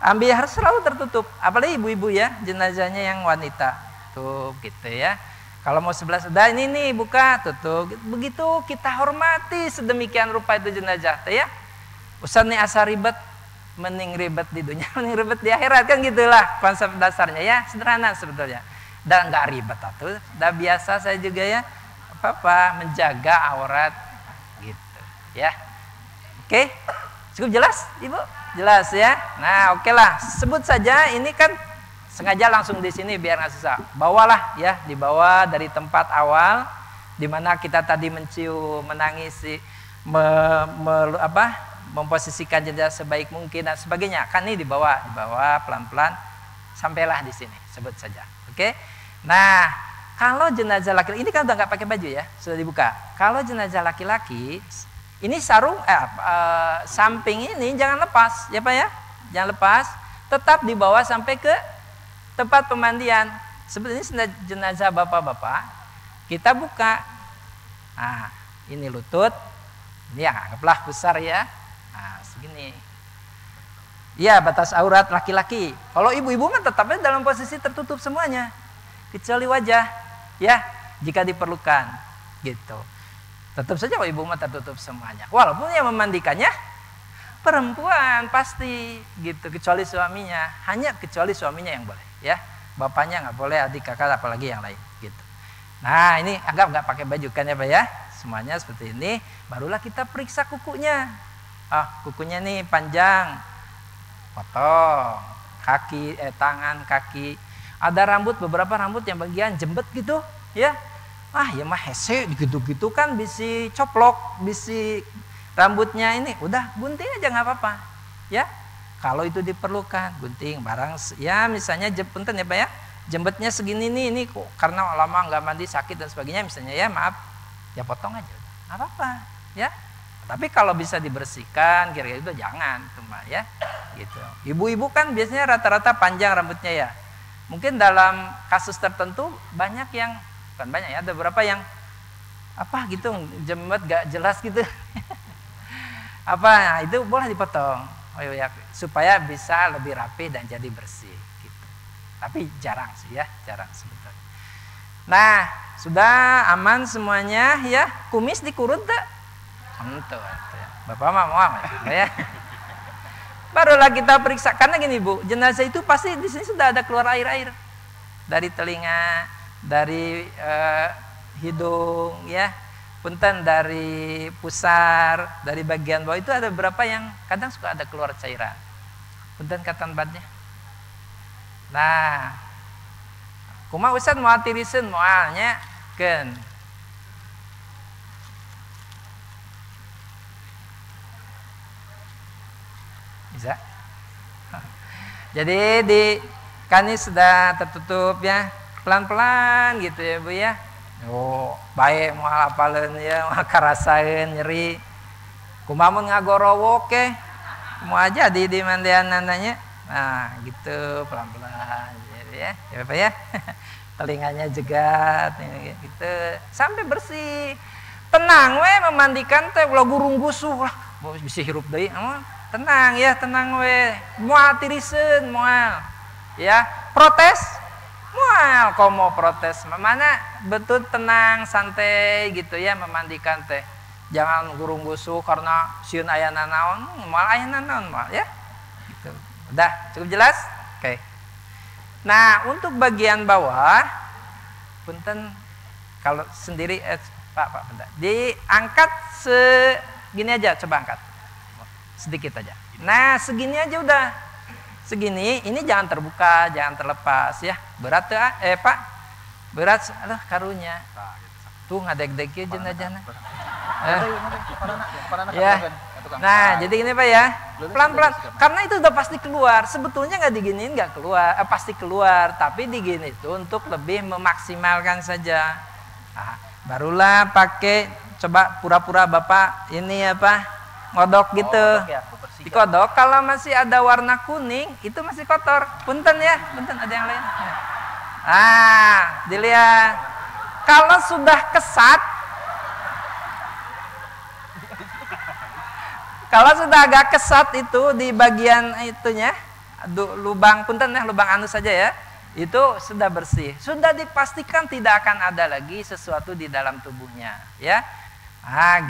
Ambil harus selalu tertutup, apalagi ibu-ibu ya, jenazahnya yang wanita tuh gitu ya. Kalau mau sebelah sudah ini nih buka tutup, begitu kita hormati sedemikian rupa itu jenazah ya. Usah nih asa ribet, mending ribet di dunia, mending ribet di akhirat kan gitulah konsep dasarnya ya, sederhana sebetulnya. Dan nggak ribet atuh. Udah biasa saya juga ya. Apa menjaga aurat gitu ya. Oke. Cukup jelas, Ibu? Jelas ya. Nah, oke lah. Sebut saja ini kan sengaja langsung di sini biar nggak susah. Bawalah ya, dibawa dari tempat awal di mana kita tadi mencium, menangisi, memposisikan jenazah sebaik mungkin dan sebagainya. Kan ini dibawa pelan-pelan sampailah di sini. Sebut saja. Oke. Nah, kalau jenazah laki-laki ini kan udah nggak pakai baju ya, sudah dibuka. Kalau jenazah laki-laki ini sarung samping ini jangan lepas ya Pak ya. Jangan lepas, tetap dibawa sampai ke tempat pemandian. Seperti ini jenazah bapak-bapak, kita buka. Nah, ini lutut. Ini ya anggaplah besar ya. Nah, segini. Iya, batas aurat laki-laki. Kalau ibu-ibu mah tetapnya dalam posisi tertutup semuanya. Kecuali wajah ya, jika diperlukan gitu. Tetap saja kalau ibu mah tertutup semuanya. Walaupun yang memandikannya perempuan pasti gitu, kecuali suaminya. Hanya kecuali suaminya yang boleh ya. Bapaknya nggak boleh, adik kakak apalagi yang lain gitu. Nah, ini anggap nggak pakai baju kan ya Pak ya. Semuanya seperti ini, barulah kita periksa kukunya. Kukunya nih panjang, potong, kaki, tangan, kaki. Ada rambut, beberapa rambut yang bagian jembet gitu, ya. Ya mah hese gitu-gitu kan bisi coplok, bisi rambutnya ini udah gunting aja nggak apa-apa, ya. Kalau itu diperlukan, gunting barang ya misalnya punten ya Pak ya. Jembetnya segini nih, ini kok karena lama nggak mandi sakit dan sebagainya misalnya ya, maaf. Ya potong aja, nggak apa-apa, ya. Tapi kalau bisa dibersihkan, kira-kira itu jangan, cuma ya, gitu. Ibu-ibu kan biasanya rata-rata panjang rambutnya ya. Mungkin dalam kasus tertentu banyak yang, bukan banyak ya, ada beberapa yang apa gitu, jembet gak jelas gitu. Nah, itu boleh dipotong, ya, supaya bisa lebih rapi dan jadi bersih, gitu. Tapi jarang sih ya, jarang sebetulnya. Nah, sudah aman semuanya ya. Kumis dikurut tak? Tentu, ya. Bapak mah mau ya. Barulah kita periksa, karena gini Bu, jenazah itu pasti di sini sudah ada keluar air-air dari telinga, dari hidung, ya, punten dari pusar, dari bagian bawah itu ada beberapa yang kadang suka ada keluar cairan. Punten katan badnya. Nah, kumaha Ustaz moal tiriseun moalnya keun. Bisa. Jadi kan ini sudah tertutup ya, pelan-pelan gitu ya Bu ya. Baik moal apaleun ya, moal karasaeun nyeri. Kumaha mun ngagorowo ke, mau aja di mandian nandanya. Nah, gitu pelan-pelan ya. Ya Bapak ya. Telinganya jegat gitu sampai bersih. Tenang we memandikan teh ulah gurung gusuh lah. Bisa hirup deui. Tenang ya, tenang we. Moal tiriseun moal. Ya, protes? Moal kok mau protes. Mana betul tenang, santai gitu ya memandikan teh. Jangan gurung gusuh karena sieun aya nanaon, moal aya nanaon moal ya. Gitu. Udah, cukup jelas? Oke. Nah, untuk bagian bawah punten kalau sendiri Pak bentar. Diangkat segini aja, coba angkat. Sedikit aja. Nah, segini aja udah. Segini, ini jangan terbuka, jangan terlepas ya. Berat tuh Pak. Berat, aduh karunya. Tuh ngadeg-deg jenazahna. Ya. Nah, jadi gini Pak ya. Pelan-pelan. Karena itu udah pasti keluar. Sebetulnya nggak diginiin nggak keluar, pasti keluar. Tapi digini itu untuk lebih memaksimalkan saja. Nah, barulah pakai coba pura-pura Bapak ini apa? Ngodok gitu. Dikodok, kalau masih ada warna kuning itu masih kotor. Punten ya, punten ada yang lain. Dilihat. Kalau sudah kesat, kalau sudah agak kesat itu di bagian itunya, lubang punten ya, lubang anus saja ya, itu sudah bersih. Sudah dipastikan tidak akan ada lagi sesuatu di dalam tubuhnya, ya.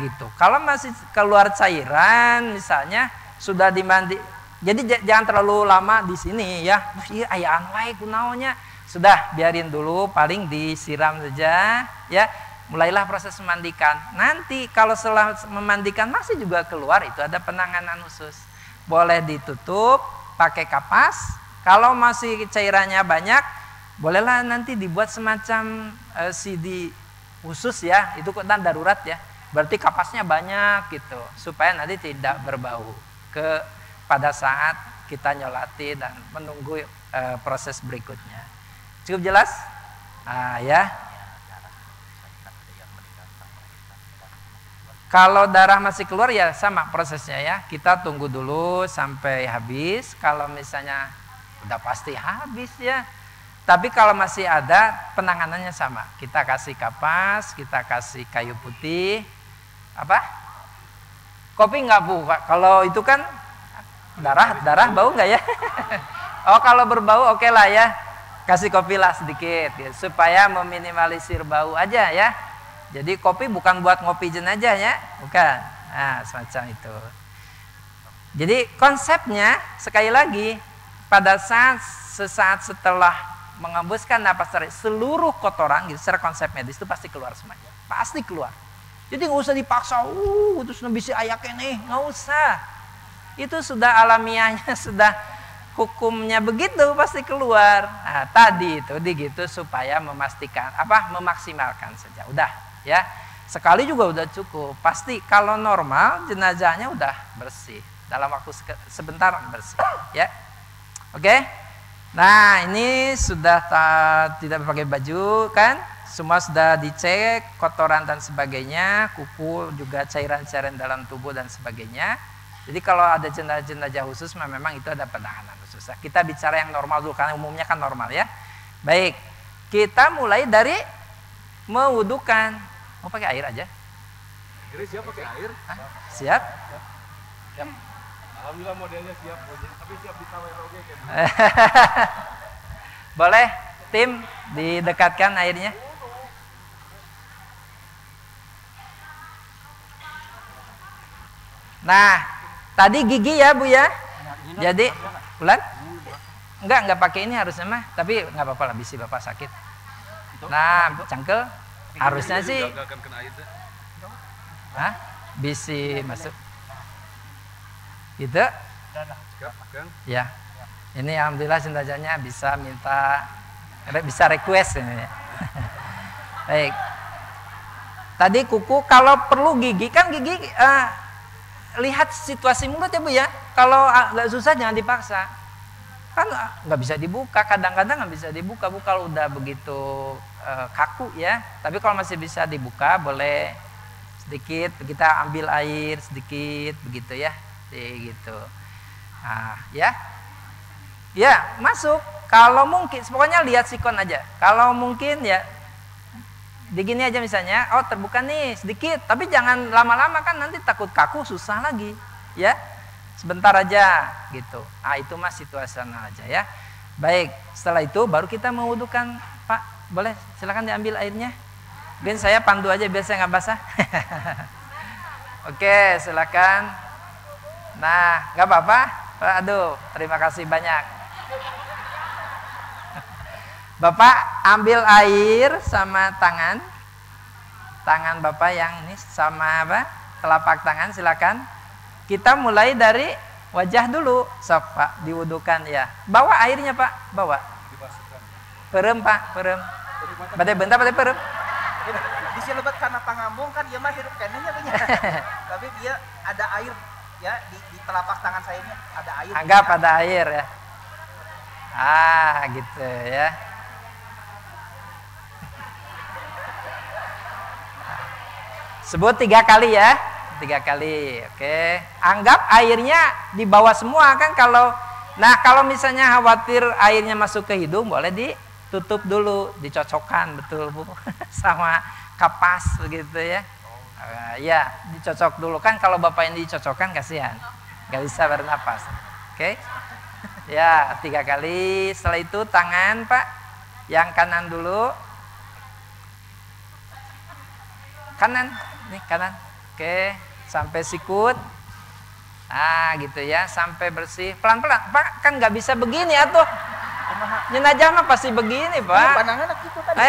Gitu. Kalau masih keluar cairan misalnya sudah dimandi. Jadi jangan terlalu lama di sini ya. Iya ayaan wae kunaonnya. Sudah, biarin dulu, paling disiram saja ya. Mulailah proses memandikan. Nanti kalau setelah memandikan masih juga keluar, itu ada penanganan khusus. Boleh ditutup pakai kapas. Kalau masih cairannya banyak, bolehlah nanti dibuat semacam CD khusus ya. Itu kan darurat ya. Berarti kapasnya banyak gitu, supaya nanti tidak berbau pada saat kita nyolati dan menunggu proses berikutnya. Cukup jelas? Ya. Kalau darah masih keluar ya sama prosesnya ya. Kita tunggu dulu sampai habis. Kalau misalnya udah pasti habis ya. Tapi kalau masih ada, penanganannya sama. Kita kasih kapas, kita kasih kayu putih. Apa? Kopi nggak Bu? Kalau itu kan darah bau nggak ya? Oh kalau berbau oke lah ya. Kasih kopi lah sedikit ya, supaya meminimalisir bau aja ya. Jadi kopi bukan buat ngopi jenazah ya, bukan. Nah, semacam itu. Jadi konsepnya sekali lagi, pada sesaat setelah mengembuskan napas terakhir, seluruh kotoran gitu, secara konsep medis itu pasti keluar semuanya, pasti keluar. Jadi nggak usah dipaksa, terus bisa ayaknya nih, nggak usah. Itu sudah alamiahnya, sudah hukumnya begitu, pasti keluar. Nah, tadi itu digitu supaya memastikan memaksimalkan saja. Udah. Ya, sekali juga udah cukup. Pasti kalau normal jenazahnya udah bersih dalam waktu sebentar bersih. Ya, oke. Nah ini sudah tidak pakai baju kan? Semua sudah dicek kotoran dan sebagainya, kuku juga cairan-cairan dalam tubuh dan sebagainya. Jadi kalau ada jenazah khusus, memang itu ada penanganan khusus. Kita bicara yang normal dulu karena umumnya kan normal ya. Baik, kita mulai dari mewudukan. Mau pakai air aja? Jadi siap pakai air? Hah? Siap? Siap. Alhamdulillah modelnya siap, tapi siap ditawain oke kan. Boleh tim didekatkan airnya? Nah, tadi gigi ya Bu ya. Jadi Bulan? Enggak pakai ini harusnya mah, tapi nggak apa-apa lah, bisi Bapak sakit. Nah, cangkel harusnya sih. Hah? Bisi masuk. Gitu? Ya. Ini alhamdulillah jenazahnya bisa bisa request ini. Baik. Tadi kuku, kalau perlu gigi kan gigi lihat situasi mulut ya Bu ya. Kalau agak susah jangan dipaksa. Kan nggak bisa dibuka, kadang-kadang nggak bisa dibuka Bu kalau udah begitu kaku ya. Tapi kalau masih bisa dibuka boleh sedikit, kita ambil air sedikit begitu ya, gitu. Nah, ya masuk. Kalau mungkin, pokoknya lihat sikon aja. Kalau mungkin ya begini aja misalnya, oh terbuka nih sedikit, tapi jangan lama-lama kan nanti takut kaku susah lagi ya. Sebentar aja gitu. Itu mah situasional aja ya. Baik, setelah itu baru kita mewudukan Pak. Boleh silakan diambil airnya. Biar saya pandu aja biar saya nggak basah. Oke, silakan. Nah, nggak apa-apa. Aduh, terima kasih banyak. Bapak ambil air sama tangan Bapak yang ini sama telapak tangan, silakan. Kita mulai dari wajah dulu, sok Pak, diwudukan ya. Bawa airnya Pak, bawa. Perem Pak, perem. Badai bentar, badai perem. Bisa lebat karena pangambung kan dia mah hirup kenenya banyak. Tapi dia ada air ya di telapak tangan saya ini ada air. Anggap ada air ya. Gitu ya. Sebut 3 kali ya. 3 kali, oke. Anggap airnya di bawah semua kan kalau. Nah kalau misalnya khawatir airnya masuk ke hidung, boleh ditutup dulu, dicocokkan betul Bu, sama kapas begitu ya. Ya dicocok dulu kan, kalau Bapak yang dicocokkan kasihan, nggak bisa bernapas. Oke. Ya 3 kali. Setelah itu tangan Pak, yang kanan dulu, kanan, nih kanan. Oke, sampai sikut. Gitu ya, sampai bersih. Pelan-pelan, Pak, kan nggak bisa begini atuh. Jenazah mah pasti begini, Pak. Pandangan gitu tadi.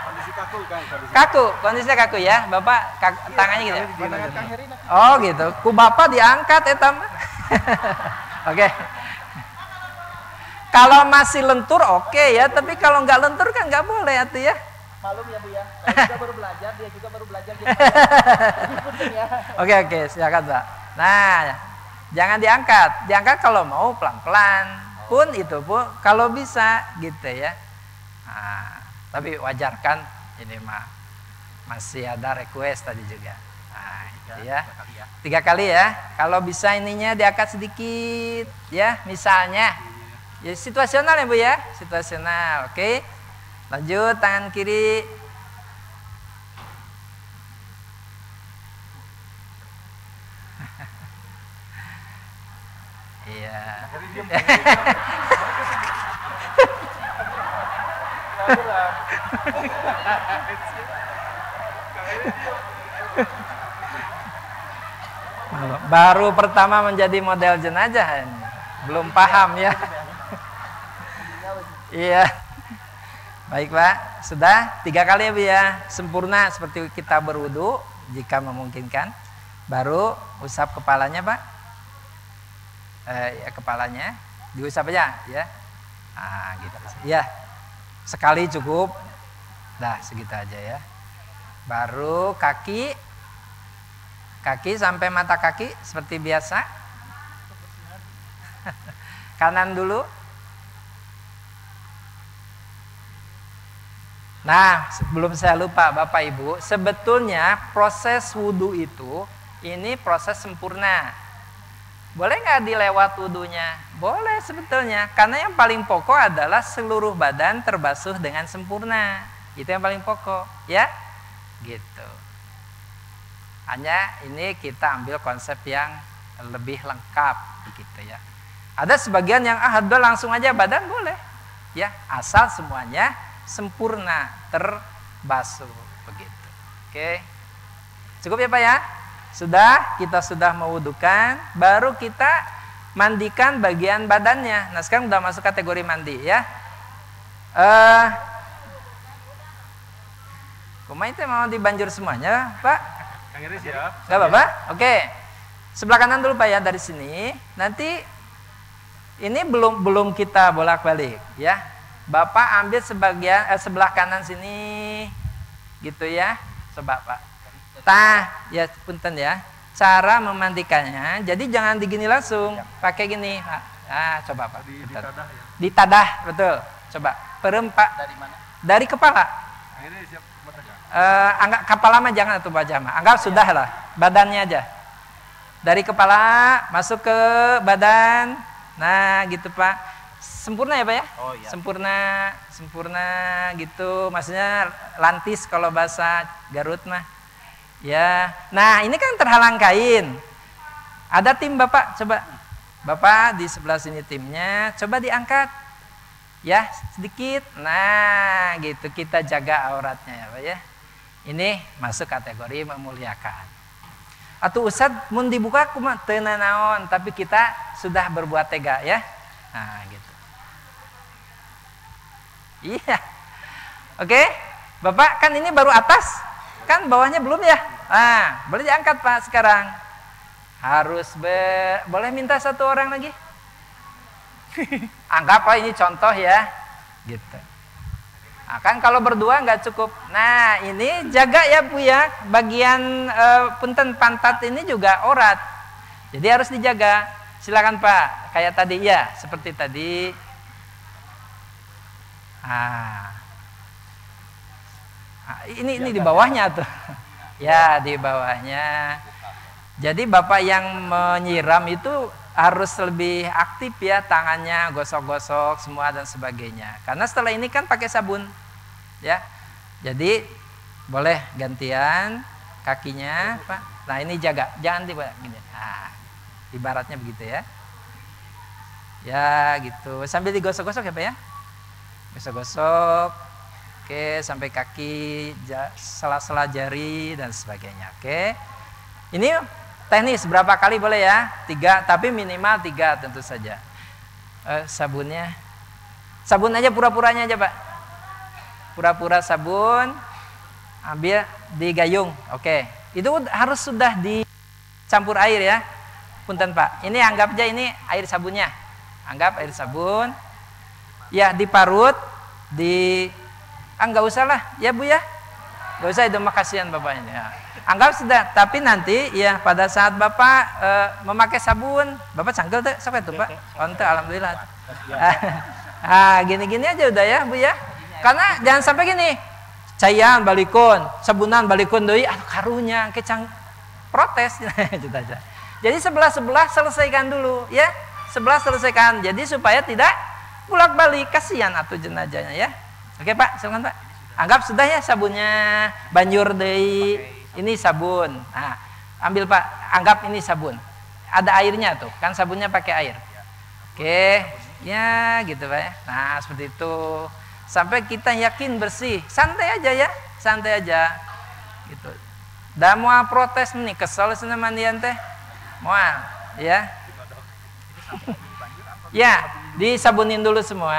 Kondisi kaku kan. Kondisinya kaku ya. Bapak tangannya gitu ya. Pandangan Kang Heri. Oh gitu. Ku bapak diangkat eta mah. Oke. Kalau masih lentur oke ya, tapi kalau nggak lentur kan nggak boleh atuh ya. Malum ya Bu ya. Saya juga baru belajar, dia juga baru belajar jadi ya. Oke, silakan Pak. Nah, jangan diangkat. Diangkat kalau mau pelan-pelan. Pun itu pun kalau bisa gitu ya. Nah, tapi wajar kan ini mah masih ada request tadi juga. Nah, itu ya. 3 kali ya. Kalau bisa ininya diangkat sedikit ya, misalnya. Ya situasional ya Bu ya, situasional. Oke. Lanjut tangan kiri. Iya. Baru pertama menjadi model jenazah ini. Belum paham ya. Iya. Baik Pak, sudah 3 kali ya Bu ya. Sempurna seperti kita berwudu jika memungkinkan. Baru usap kepalanya Pak. Ya kepalanya diusap aja ya. Nah, gitu. Ya. Sekali cukup. Dah segitu aja ya. Baru kaki sampai mata kaki seperti biasa. Kanan dulu. Nah, sebelum saya lupa Bapak Ibu, sebetulnya proses wudhu itu ini proses sempurna. Boleh nggak dilewat wudhunya? Boleh sebetulnya, karena yang paling pokok adalah seluruh badan terbasuh dengan sempurna. Itu yang paling pokok, ya? Gitu. Hanya ini kita ambil konsep yang lebih lengkap, gitu ya. Ada sebagian yang udah langsung aja badan boleh, ya, asal semuanya sempurna terbasuh begitu. Oke. Cukup ya Pak ya? Kita sudah mewudukan, baru kita mandikan bagian badannya. Nah, sekarang udah masuk kategori mandi ya. Kumaha itu mau dibanjur semuanya, Pak? Kang Heri siap. Enggak apa-apa? Oke. Sebelah kanan dulu Pak ya dari sini. Nanti ini belum kita bolak-balik ya. Bapak ambil sebelah kanan sini gitu ya. Coba Pak. Ya punten ya. Cara memandikannya, jadi jangan digini langsung. Pakai gini Pak. Nah, coba Pak. Di tadah ya. Di tadah, betul. Coba. Perem Pak. Dari mana? Dari kepala. Kang Heri siap matakan. Anggap kepala mah jangan tuh Pak Jama. Anggap sudah lah. Badannya aja. Dari kepala masuk ke badan. Nah, gitu Pak. Sempurna ya Pak ya? Oh iya. Sempurna gitu. Maksudnya lantis kalau bahasa Garut mah. Ya. Nah, ini kan terhalang kain. Ada tim Bapak, coba. Bapak di sebelah sini timnya, coba diangkat. Ya, sedikit. Nah, gitu kita jaga auratnya ya Pak ya. Ini masuk kategori memuliakan. Atau Ustadz mun dibuka kumaha teu naon, tapi kita sudah berbuat tega ya. Nah, gitu. Iya. Oke. Bapak kan ini baru atas. Kan bawahnya belum ya? Nah, boleh diangkat Pak sekarang. Harus boleh minta 1 orang lagi? Anggap Pak ini contoh ya. Gitu. Nah, kan kalau berdua nggak cukup. Nah, ini jaga ya Bu ya. Bagian punten pantat ini juga aurat. Jadi harus dijaga. Silakan Pak. Kayak tadi ya, seperti tadi. Ini di bawahnya tuh. Ya, di bawahnya. Jadi Bapak yang menyiram itu harus lebih aktif ya, tangannya gosok-gosok semua dan sebagainya. Karena setelah ini kan pakai sabun. Ya. Jadi boleh gantian kakinya, Pak. Nah, ini jaga, jangan dibuat gini. Nah, ibaratnya begitu ya. Ya, gitu. Sambil digosok-gosok ya, Pak ya. Gosok-gosok, oke, sampai kaki, sela-sela jari dan sebagainya. Oke, ini teknis berapa kali boleh ya? 3, tapi minimal 3 tentu saja. Sabunnya. Sabun aja pura-puranya aja, Pak. Pura-pura sabun, ambil digayung. Oke. Itu harus sudah dicampur air ya. Punten, Pak. Ini anggap aja ini air sabunnya. Anggap air sabun. Ya, diparut, enggak usah lah, ya Bu ya. Enggak usah, itu mah kasihan Bapak ini. Ya. Anggap sudah, tapi nanti ya pada saat Bapak memakai sabun, Bapak cangkel tuh, siapa itu Pak? Onte, alhamdulillah. Gini-gini aja udah ya Bu ya. Karena jangan sampai gini, cairan balikun, sabunan balikun doi, aduh karunya, kecang protes, gitu aja. Jadi sebelah selesaikan dulu ya, sebelah selesaikan. Jadi supaya tidak bolak-balik, kasihan atuh jenazahnya ya. Oke Pak, silakan Pak. Anggap sudah ya sabunnya, banjur deui. Ini sabun. Nah, ambil Pak, anggap ini sabun. Ada airnya tuh, kan sabunnya pakai air. Oke, ya gitu Pak ya. Nah, seperti itu. Sampai kita yakin bersih. Santai aja ya, santai aja. Gitu. Da moal protes nih, kesel sana mandian teh. Moal, ya. Ya, disabunin dulu semua,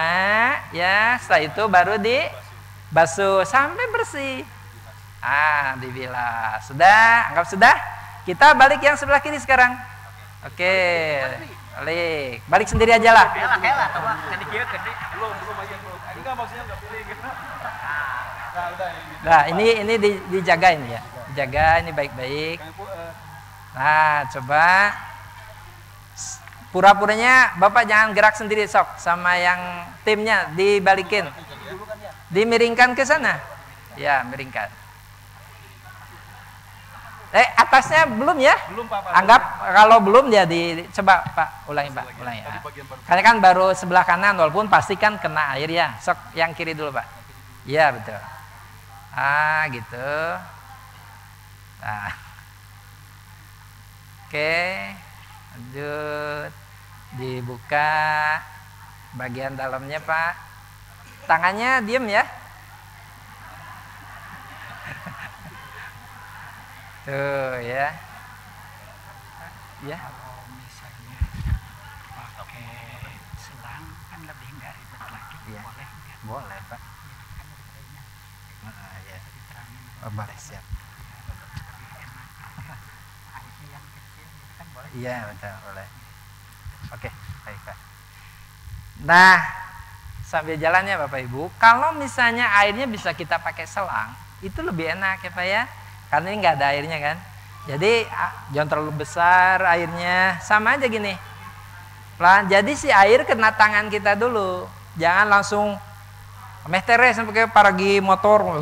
ya. Setelah itu baru dibasuh sampai bersih. Dibilas. Sudah, anggap sudah. Kita balik yang sebelah kiri sekarang. Oke. Balik sendiri aja lah. Nah, ini dijaga ini ya. Dijaga ini baik-baik. Nah, coba pura-puranya Bapak jangan gerak sendiri sok, sama yang timnya dibalikin. Dimiringkan ke sana. Ya, miringkan. Atasnya belum ya? Belum Pak. Anggap kalau belum ya coba Pak, ulangi Pak, ulangi. Karena kan baru sebelah kanan, walaupun pasti kan kena air ya. Sok yang kiri dulu Pak. Iya betul. Gitu. Nah. Oke, lanjut. Dibuka bagian dalamnya Pak. Tangannya diem ya. Tuh ya. Ya. Kalau misalnya pakai selang kan lebih enggak ribet lagi. Ya. Boleh enggak? Boleh Pak. Kan ribetnya. Ya. Diterangin. Boleh siap. Airnya yang kecil itu kan boleh. Iya betul, boleh. Oke, baik Pak. Nah, sambil jalannya Bapak Ibu, kalau misalnya airnya bisa kita pakai selang, itu lebih enak ya Pak ya. Karena ini nggak ada airnya kan. Jadi jangan terlalu besar airnya, sama aja gini. Pelan. Jadi si air kena tangan kita dulu. Jangan langsung metere sampai kayak paragi motor.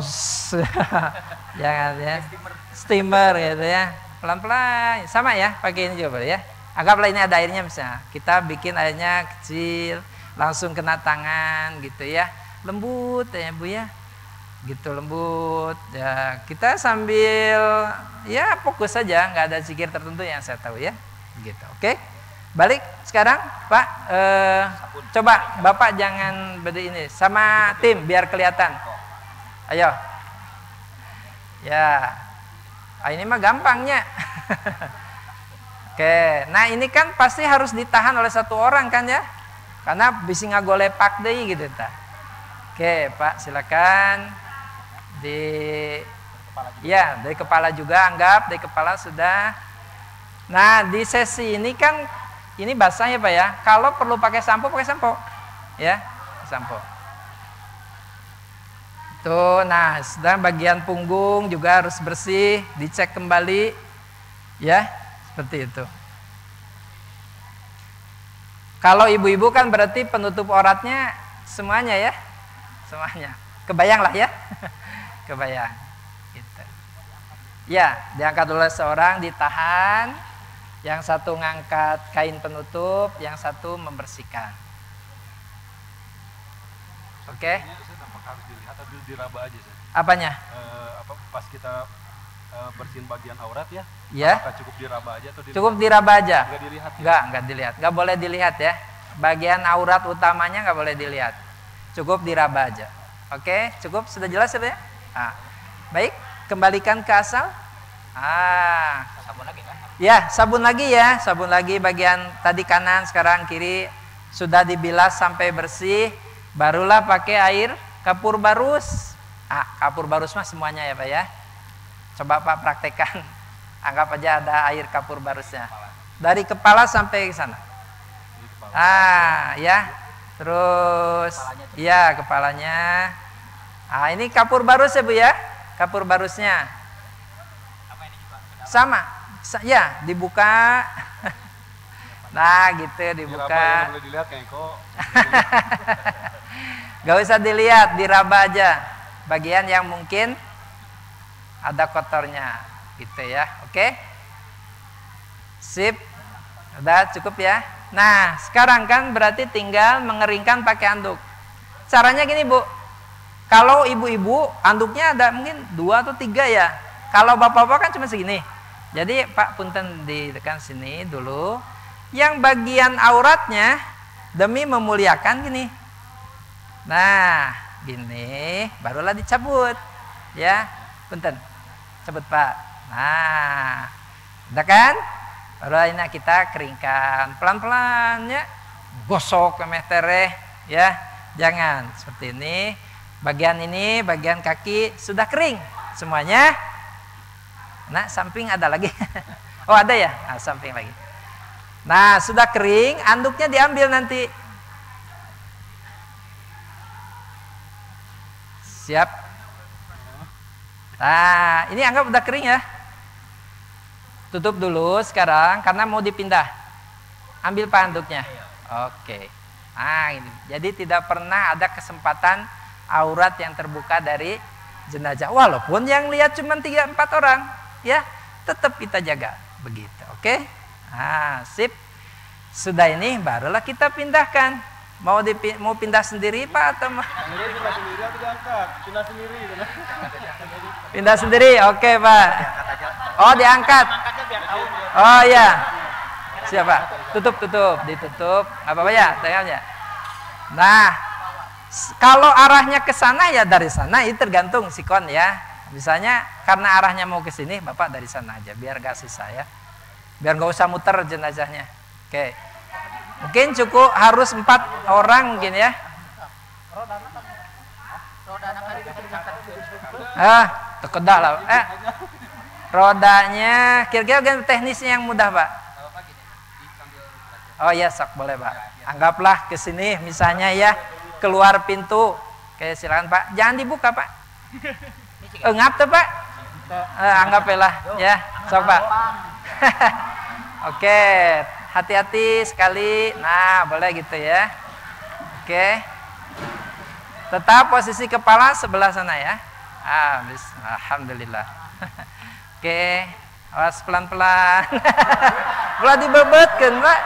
Jangan ya. Steamer gitu ya. Pelan-pelan. Sama ya, pakai ini juga ya. Anggaplah ini ada airnya misalnya. Kita bikin airnya kecil, langsung kena tangan gitu ya. Lembut ya Bu ya. Gitu lembut ya, kita sambil ya fokus saja, nggak ada zikir tertentu yang saya tahu ya gitu. Oke, balik sekarang Pak, coba Bapak jangan berdiri ini sama tim biar kelihatan. Ayo ya, ini mah gampangnya. Oke, nah ini kan pasti harus ditahan oleh satu orang kan ya, karena bisa ngagolepak deh gitu ta. Oke Pak, silakan. Dari kepala juga, anggap dari kepala sudah. Nah di sesi ini kan ini basah ya Pak ya. Kalau perlu pakai sampo ya, sampo. Tuh, nah sedang bagian punggung juga harus bersih, dicek kembali, ya seperti itu. Kalau ibu-ibu kan berarti penutup auratnya semuanya ya, semuanya. Kebayang lah ya. Kebayang gitu. Ya, diangkat oleh seorang, ditahan, yang satu ngangkat kain penutup, yang satu membersihkan. Oke? Harus dilihat atau diraba aja sih? Apanya? Pas kita bersihin bagian aurat ya? Ya. Apakah cukup diraba aja atau dilihat? Cukup diraba aja. Nggak dilihat? Ya? Nggak dilihat. Nggak boleh dilihat ya. Bagian aurat utamanya nggak boleh dilihat. Cukup diraba aja. Oke, cukup, sudah jelas ya? Baik, kembalikan ke asal. Sabun lagi kan? Ya, sabun lagi ya, sabun lagi bagian tadi kanan, sekarang kiri. Sudah dibilas sampai bersih, barulah pakai air kapur barus. Kapur barus mah semuanya ya Pak ya. Coba Pak praktekkan. Anggap aja ada air kapur barusnya. Dari kepala sampai ke sana. Ya. Terus ya kepalanya. Ini kapur barus ya Bu ya. Kapur barusnya. Sama. Ya, dibuka. Nah, gitu dibuka. Boleh dilihat kayak kok. Gak usah dilihat, diraba aja. Bagian yang mungkin ada kotornya, gitu ya. Oke? Sip. Udah cukup ya. Nah, sekarang kan berarti tinggal mengeringkan pakai anduk. Caranya gini, Bu. Kalau ibu-ibu, anduknya ada mungkin 2 atau 3 ya. Kalau bapak-bapak kan cuma segini. Jadi Pak punten ditekan sini dulu. Yang bagian auratnya demi memuliakan gini. Nah, gini barulah dicabut. Ya, punten. Cabut Pak. Nah, udah kan? Baru ini kita keringkan pelan-pelan ya. Gosok ke tereh ya. Jangan seperti ini. Bagian ini, bagian kaki sudah kering semuanya. Nah, samping ada lagi. Oh, ada ya? Nah, samping lagi. Nah, sudah kering, anduknya diambil nanti. Siap. Nah, ini anggap udah kering ya. Tutup dulu sekarang karena mau dipindah. Ambil Pak anduknya. Oke. Nah, ini. Jadi tidak pernah ada kesempatan aurat yang terbuka dari jenazah. Walaupun yang lihat cuma 3-4 orang, ya, tetap kita jaga begitu. Oke? Nah, sip. Sudah ini barulah kita pindahkan. Mau pindah sendiri Pak atau Pindah sendiri atau diangkat? Pindah sendiri. Pindah sendiri. Oke, Pak. Oh, diangkat. Oh iya. Siapa? Tutup. Ditutup. Apa ya? Tengahnya. Nah, kalau arahnya ke sana ya dari sana, itu tergantung sikon ya. Misalnya karena arahnya mau ke sini, Bapak dari sana aja biar gak susah ya. Biar gak usah muter jenazahnya. Oke. Mungkin cukup harus 4 orang mungkin ya. Tekedah lah. Rodanya kira-kira teknisnya yang mudah, Pak. Oh iya, sok boleh, Pak. Anggaplah ke sini misalnya ya, keluar pintu. Oke, silakan Pak. Jangan dibuka, Pak. Ngap tuh, Pak. Anggaplah ya. Sok, Pak. Oke, hati-hati sekali. Nah, boleh gitu ya. Oke. Tetap posisi kepala sebelah sana ya. Alhamdulillah. Oke, awas pelan-pelan. Mulai dibebetkan, Pak.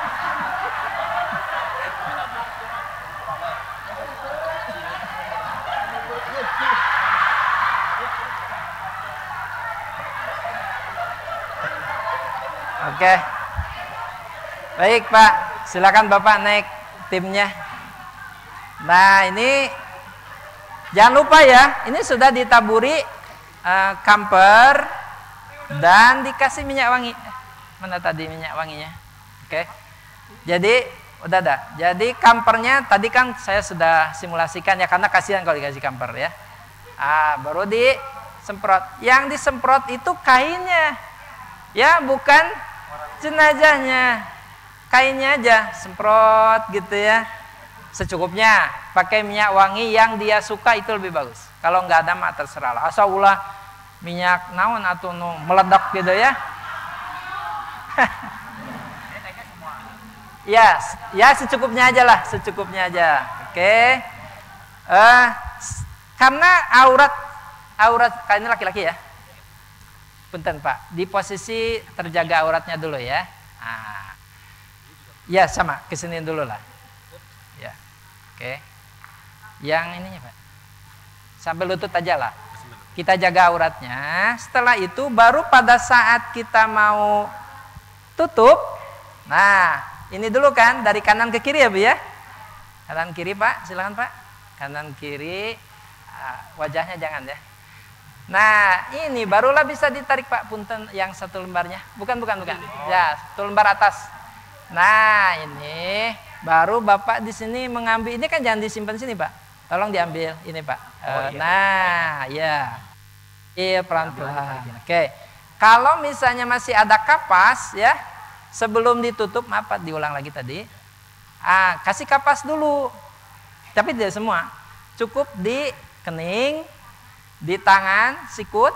Oke. Baik, Pak. Silakan Bapak naik timnya. Nah, ini jangan lupa ya, ini sudah ditaburi kamper dan dikasih minyak wangi. Mana tadi minyak wanginya? Oke. Jadi udah ada. Jadi kampernya tadi kan saya sudah simulasikan ya, karena kasihan kalau dikasih kamper ya. Baru disemprot. Yang disemprot itu kainnya. Ya, bukan jenazahnya. Kainnya aja semprot gitu ya. Secukupnya. Pakai minyak wangi yang dia suka, itu lebih bagus. Kalau nggak ada mah terserah lah. Asal ulah minyak naon atau meledak gitu ya. Ya secukupnya aja lah, secukupnya aja. Oke. Karena aurat kalian laki-laki ya. Punten Pak, di posisi terjaga auratnya dulu ya. Ya sama, kesini dulu lah. Ya, oke. Yang ininya Pak, sampai lutut aja lah. Kita jaga auratnya. Setelah itu baru pada saat kita mau tutup. Nah, ini dulu kan dari kanan ke kiri ya Bu ya. Kanan kiri Pak, silakan Pak. Kanan kiri, wajahnya jangan ya. Nah, ini barulah bisa ditarik Pak, punten yang 1 lembarnya. Bukan. Ya, 1 lembar atas. Nah, ini baru Bapak di sini mengambil, ini kan jangan disimpan sini, Pak. Tolong diambil ini, Pak. Nah, ya. Iya, pelan-pelan. Oke. Kalau misalnya masih ada kapas ya, sebelum ditutup, maaf Pak, diulang lagi tadi. Kasih kapas dulu. Tapi tidak semua. Cukup di kening, di tangan, sikut.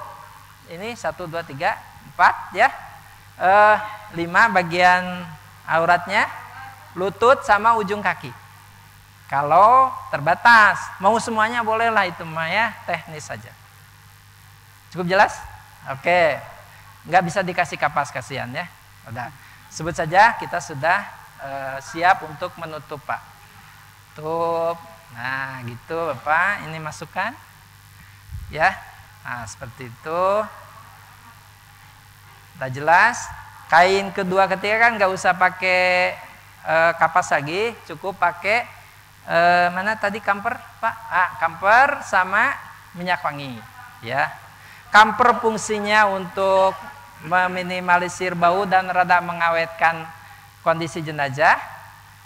Ini 1 2 3 4 ya. 5 bagian auratnya, lutut sama ujung kaki. Kalau terbatas, mau semuanya bolehlah, itu mah ya teknis saja. Cukup jelas? Oke. Nggak bisa dikasih kapas, kasihan ya. Udah. Sebut saja kita sudah siap untuk menutup, Pak. Tutup. Nah, gitu Bapak, ini masukkan. Ya. Nah, seperti itu. Udah jelas? Kain kedua ketiga kan nggak usah pakai kapas lagi, cukup pakai mana tadi kamper, Pak? Kamper sama minyak wangi, ya. Kamper fungsinya untuk meminimalisir bau dan rada mengawetkan kondisi jenazah.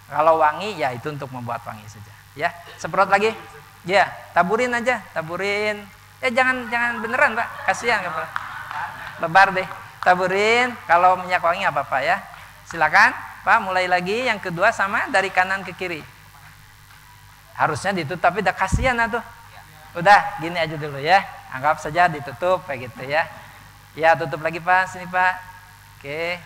Kalau wangi ya itu untuk membuat wangi saja, ya. Semprot lagi, ya. Taburin aja, taburin. Jangan beneran, Pak, kasihan kamper. Lebar deh. Taburin, kalau minyak wangi apa-apa ya. Silakan, Pak, mulai lagi yang kedua sama dari kanan ke kiri. Harusnya ditutup, tapi udah kasihan tuh. Udah, gini aja dulu ya. Anggap saja ditutup kayak gitu ya. Ya, tutup lagi, Pak. Sini, Pak. Oke.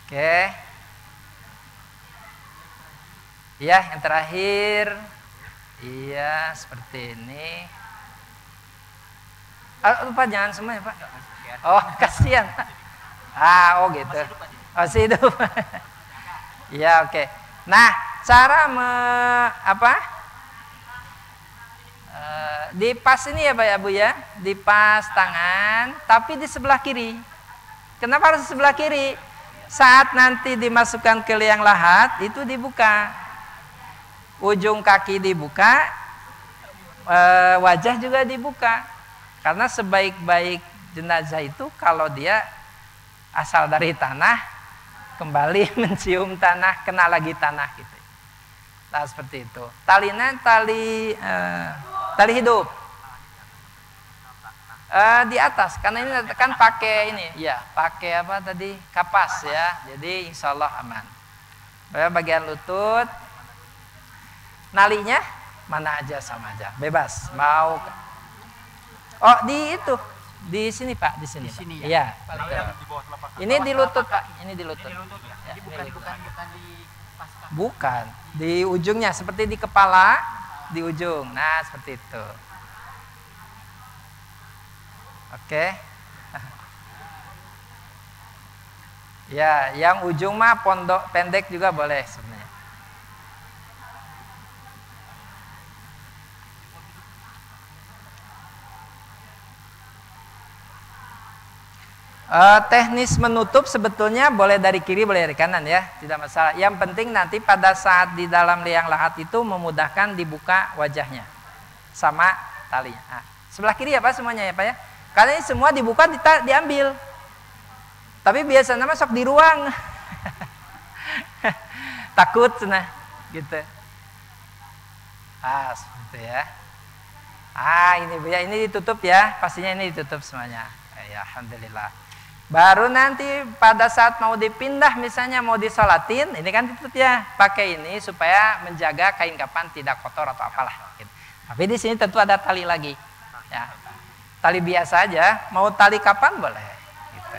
Oke. Ya, yang terakhir. Iya, seperti ini. Lupa jangan semua ya, Pak. Oh, kasihan. Oh gitu. Masih hidup. Ya, oke. Nah, cara dipas ini ya Pak ya Bu ya. Dipas tangan, tapi di sebelah kiri. Kenapa harus di sebelah kiri? Saat nanti dimasukkan ke liang lahat, itu dibuka. Ujung kaki dibuka, wajah juga dibuka. Karena sebaik-baik jenazah itu kalau dia asal dari tanah, kembali mencium tanah, kena lagi tanah gitu. Nah, seperti itu. Talinya tali hidup. Di atas, karena ini kan pakai ini, ya, pakai apa tadi? Kapas ya. Jadi insya Allah aman. Bagian lutut, nalinya mana aja sama aja, bebas. Mau di sini Pak, di sini. Iya. Ini di lutut Pak, ini di lutut. Ya, bukan di ujungnya, seperti di kepala, di ujung. Nah, seperti itu. Oke. Ya, yang ujung mah pendek juga boleh sebenarnya. Teknis menutup sebetulnya boleh dari kiri, boleh dari kanan ya, tidak masalah. Yang penting nanti pada saat di dalam liang lahat itu memudahkan dibuka wajahnya sama talinya. Sebelah kiri ya Pak semuanya ya Pak ya. Karena ini semua dibuka diambil. Tapi biasanya masuk di ruang. Takut nah gitu. Seperti ya. Ini Bu ya, ini ditutup ya, pastinya ini ditutup semuanya. Ya, alhamdulillah. Baru nanti pada saat mau dipindah misalnya mau disolatin, ini kan tutup ya, pakai ini supaya menjaga kain kapan tidak kotor atau apalah. Gitu. Tapi di sini tentu ada tali lagi, ya. Tali biasa aja, mau tali kapan boleh. Gitu.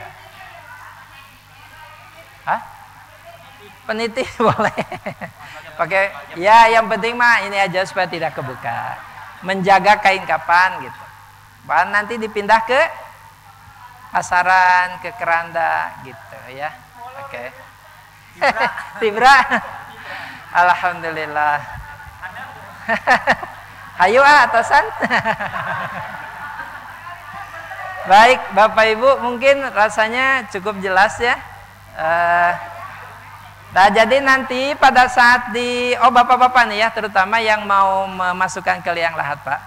Peniti boleh. Pakai, ya yang penting mah ini aja supaya tidak kebuka, menjaga kain kapan gitu. Bahan nanti dipindah ke pasaran, ke keranda gitu ya. Oke. Tibra. Alhamdulillah. Hayu atasan. Baik, Bapak Ibu, mungkin rasanya cukup jelas ya. Nah, jadi nanti pada saat Bapak-bapak nih ya, terutama yang mau memasukkan ke liang lahat Pak,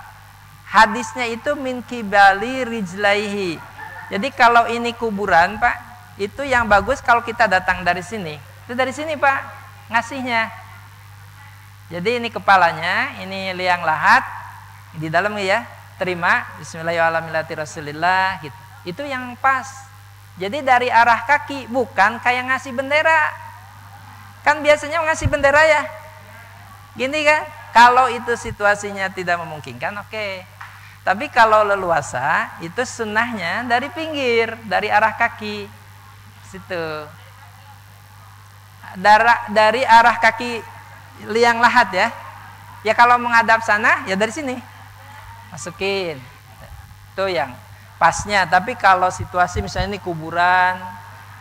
Hadisnya itu min kibali rijlaihi. Jadi kalau ini kuburan, Pak, itu yang bagus kalau kita datang dari sini. Itu dari sini, Pak, ngasihnya. Jadi ini kepalanya, ini liang lahat di dalam ya. Terima Bismillahirrahmanirrahim gitu. Itu yang pas. Jadi dari arah kaki, bukan kayak ngasih bendera. Kan biasanya ngasih bendera ya. Gini kan? Kalau itu situasinya tidak memungkinkan, oke. Tapi kalau leluasa, itu sunnahnya dari pinggir, dari arah kaki. Situ. Dari arah kaki liang lahat ya. Ya kalau menghadap sana, ya dari sini. Masukin. Itu yang pasnya. Tapi kalau situasi misalnya ini kuburan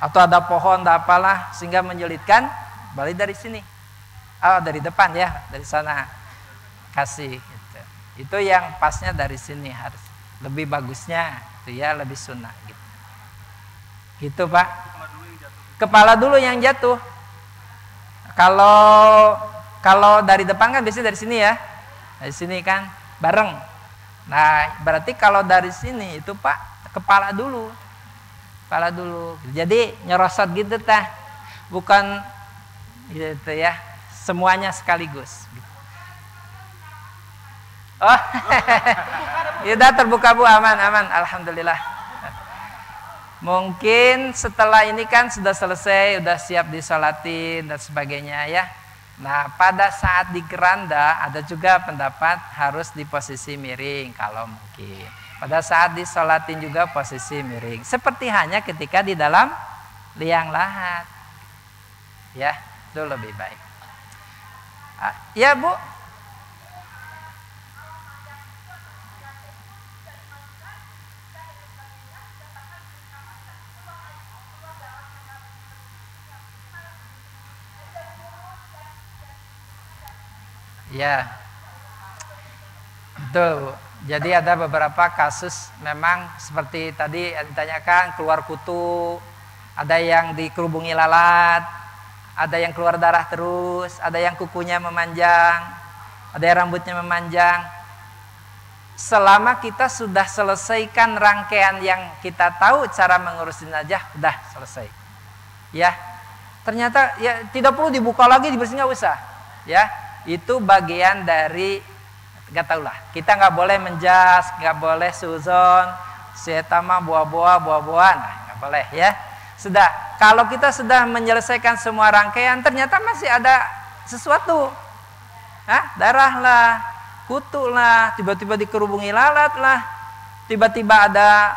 atau ada pohon atau apalah sehingga menyulitkan, balik dari sini. Oh, dari depan ya, dari sana kasih gitu. Itu yang pasnya dari sini harus lebih bagusnya itu ya, lebih sunnah gitu. Gitu, Pak. Kepala dulu yang jatuh. Kalau dari depan kan biasanya dari sini ya. Dari sini kan bareng. Nah, berarti kalau dari sini itu Pak, kepala dulu. Kepala dulu. Jadi nyerosot gitu tah. Bukan gitu ya. Semuanya sekaligus. Oh. Sudah terbuka Bu, aman. Alhamdulillah. Mungkin setelah ini kan sudah selesai, sudah siap disolatin dan sebagainya ya. Nah, pada saat di keranda ada juga pendapat harus di posisi miring kalau mungkin. Pada saat disolatin juga posisi miring. Seperti hanya ketika di dalam liang lahat. Ya, itu lebih baik. Ya, Bu. Ya, betul. Jadi ada beberapa kasus memang seperti tadi ditanyakan keluar kutu, ada yang dikerubungi lalat, ada yang keluar darah terus, ada yang kukunya memanjang, ada yang rambutnya memanjang. Selama kita sudah selesaikan rangkaian yang kita tahu cara mengurus jenazah, sudah selesai. Ya, ternyata ya tidak perlu dibuka lagi, dibersihin nggak usah. Ya. Itu bagian dari nggak tahu lah, kita nggak boleh menjas, nggak boleh suzon, setama buah-buahan, nah, nggak boleh ya. Sudah, kalau kita sudah menyelesaikan semua rangkaian, ternyata masih ada sesuatu, darah lah, kutu lah, tiba-tiba dikerubungi lalat lah, tiba-tiba ada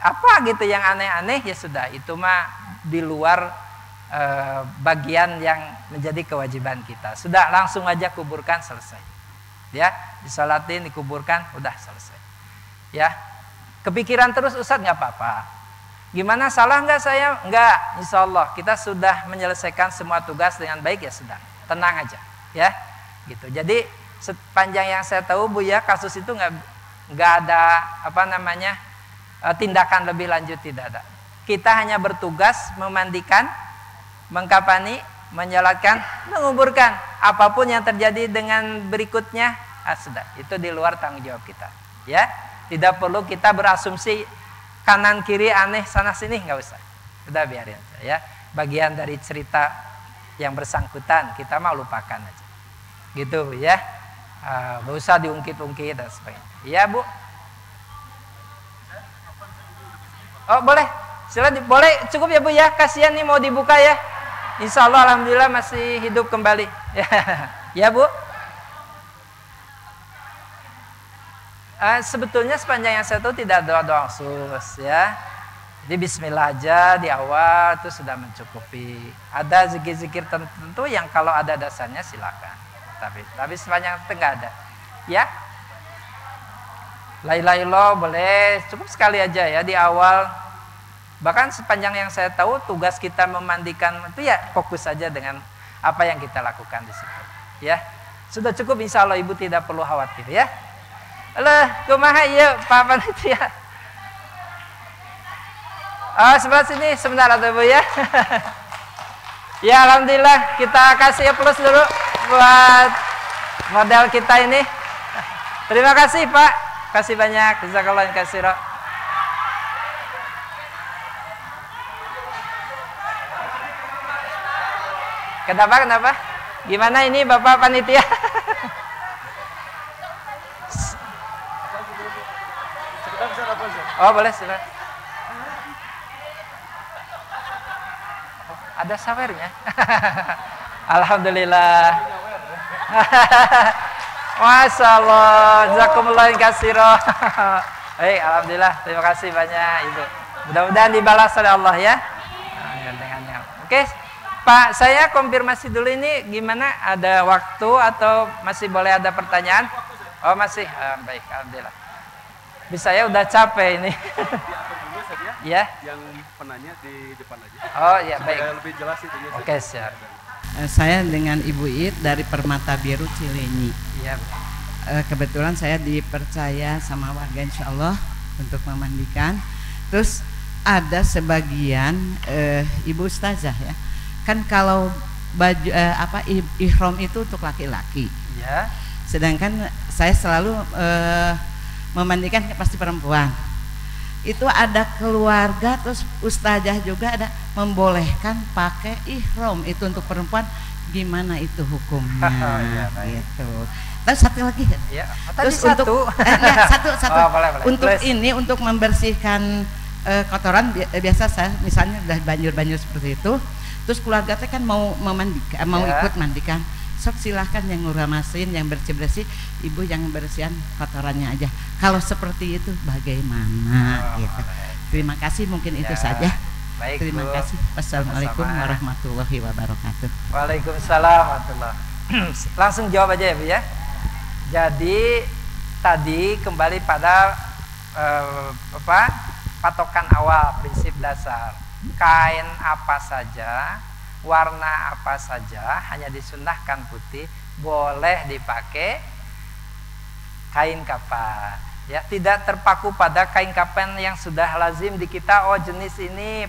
apa gitu yang aneh-aneh, ya sudah, itu mah di luar bagian yang menjadi kewajiban kita. Sudah, langsung aja kuburkan, selesai. Ya, disolatin, dikuburkan, udah selesai. Ya, kepikiran terus Ustadz nggak apa-apa. Gimana, salah nggak saya? Nggak, insya Allah kita sudah menyelesaikan semua tugas dengan baik, ya sudah, tenang aja, ya, gitu. Jadi sepanjang yang saya tahu Bu ya, kasus itu nggak ada tindakan lebih lanjut, tidak ada. Kita hanya bertugas memandikan, mengkafani, menyolatkan, menguburkan. Apapun yang terjadi dengan berikutnya, sudah, itu di luar tanggung jawab kita. Ya, tidak perlu kita berasumsi kanan kiri aneh sana sini, nggak usah. Sudah, biarin aja ya. Bagian dari cerita yang bersangkutan kita mau lupakan aja. Gitu ya. Nggak usah diungkit-ungkit dan sebagainya. Ya, Bu. Oh, boleh. Silakan, boleh, cukup ya Bu ya. Kasihan nih mau dibuka ya. Insya Allah alhamdulillah masih hidup kembali. Ya Bu. Sebetulnya sepanjang yang saya tahu tidak ada doa khusus ya. Jadi bismillah aja di awal itu sudah mencukupi. Ada zikir-zikir tertentu yang kalau ada dasarnya silakan. Tapi sepanjang itu nggak ada. Ya. La ilaha illallah boleh, cukup sekali aja ya di awal. Bahkan sepanjang yang saya tahu tugas kita memandikan itu ya fokus saja dengan apa yang kita lakukan di situ. Ya, sudah cukup, insya Allah Ibu tidak perlu khawatir ya. Alah, kumaha ya Pak Panitia. Sebelah sini sebentar atau Bu ya. Ya alhamdulillah, kita kasih plus dulu buat model kita ini. Terima kasih Pak. Kasih banyak. Jazakallahu khairan. Kenapa? Gimana ini Bapak panitia? Oh, boleh silakan. Ada sawernya. Alhamdulillah. Masya Allah, jazakumullah khairan. Baik, alhamdulillah, terima kasih banyak Ibu. Mudah-mudahan dibalas oleh Allah ya. Oke, Pak, saya konfirmasi dulu ini gimana? Ada waktu atau masih boleh ada pertanyaan? Oh masih, baik, alhamdulillah. Bisa ya, udah capek ini. Ya. Yang penanya di depan aja. Oh ya, baik. Supaya lebih jelas itu. Oke, siap. Saya dengan Ibu It dari Permata Biru Cilenyi. Iya. Kebetulan saya dipercaya sama warga insya Allah untuk memandikan. Terus ada sebagian Ibu Ustazah ya. Kan kalau baju ihram itu untuk laki-laki. Ya. Sedangkan saya selalu memandikan pasti perempuan. Itu ada keluarga, terus ustazah juga ada membolehkan pakai ihram itu untuk perempuan, gimana itu hukumnya? Ya, gitu. Terus satu lagi, ya. Terus satu. satu. Oh, boleh. Untuk Please. ini untuk membersihkan kotoran biasa saya misalnya udah banjir seperti itu, terus keluarga teh kan mau memandikan, mau ikut mandikan. Sok silahkan yang nguramasin, yang bersih-bersih, ibu yang bersihan kotorannya aja. Kalau seperti itu bagaimana? Gitu. Terima kasih, mungkin itu saja. Baik, Terima Bu. kasih. Wassalamualaikum Sama-sama. warahmatullahi wabarakatuh. Waalaikumsalam warahmatullahi. Langsung jawab aja ya Bu ya. Jadi tadi kembali pada patokan awal, prinsip dasar. Kain apa saja, warna apa saja, hanya disunahkan putih, boleh dipakai kain kapan. Ya, tidak terpaku pada kain kapan yang sudah lazim di kita. Oh, jenis ini,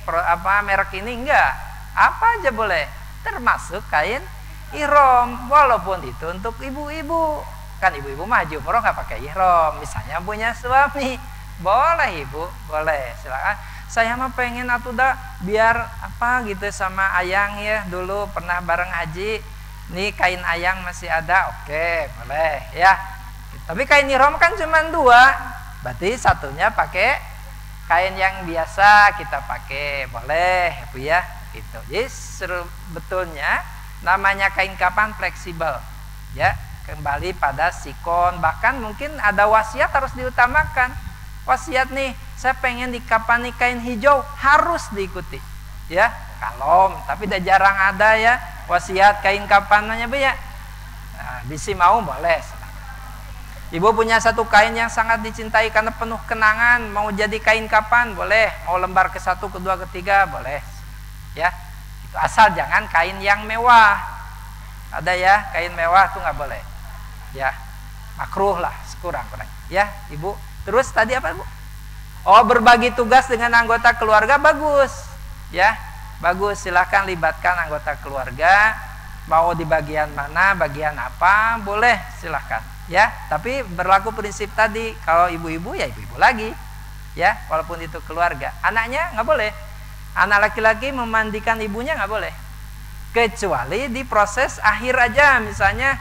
merek ini, enggak. Apa aja boleh, termasuk kain ihram, walaupun itu untuk ibu-ibu. Kan ibu-ibu maju umroh nggak pakai ihram. Misalnya punya suami, boleh ibu, boleh, silakan. Saya mah pengen biar gitu sama ayang ya, dulu pernah bareng haji. Nih kain ayang masih ada, oke, boleh ya. Tapi kain ihram kan cuma 2, berarti satunya pakai kain yang biasa kita pakai, boleh Bu ya, gitu. Jadi sebetulnya namanya kain kapan fleksibel ya, kembali pada sikon. Bahkan mungkin ada wasiat harus diutamakan. Wasiat nih, saya pengen dikapani kain hijau, harus diikuti ya. Kalom, tapi udah jarang ada ya wasiat kain kapanannya Bu ya. Nah, bisi mau boleh. Ibu punya satu kain yang sangat dicintai karena penuh kenangan, mau jadi kain kapan boleh, mau lembar ke-1, ke-2, ke-3 boleh ya. Itu asal jangan kain yang mewah. Ada ya kain mewah tuh nggak boleh ya, makruh lah, sekurang-kurang ya Ibu. Terus tadi apa Bu? Oh, berbagi tugas dengan anggota keluarga, bagus ya, bagus. Silahkan libatkan anggota keluarga, mau di bagian mana, bagian apa, boleh silahkan ya. Tapi berlaku prinsip tadi, kalau ibu-ibu ya ibu-ibu lagi ya, walaupun itu keluarga. Anaknya nggak boleh, anak laki-laki memandikan ibunya nggak boleh, kecuali di proses akhir aja, misalnya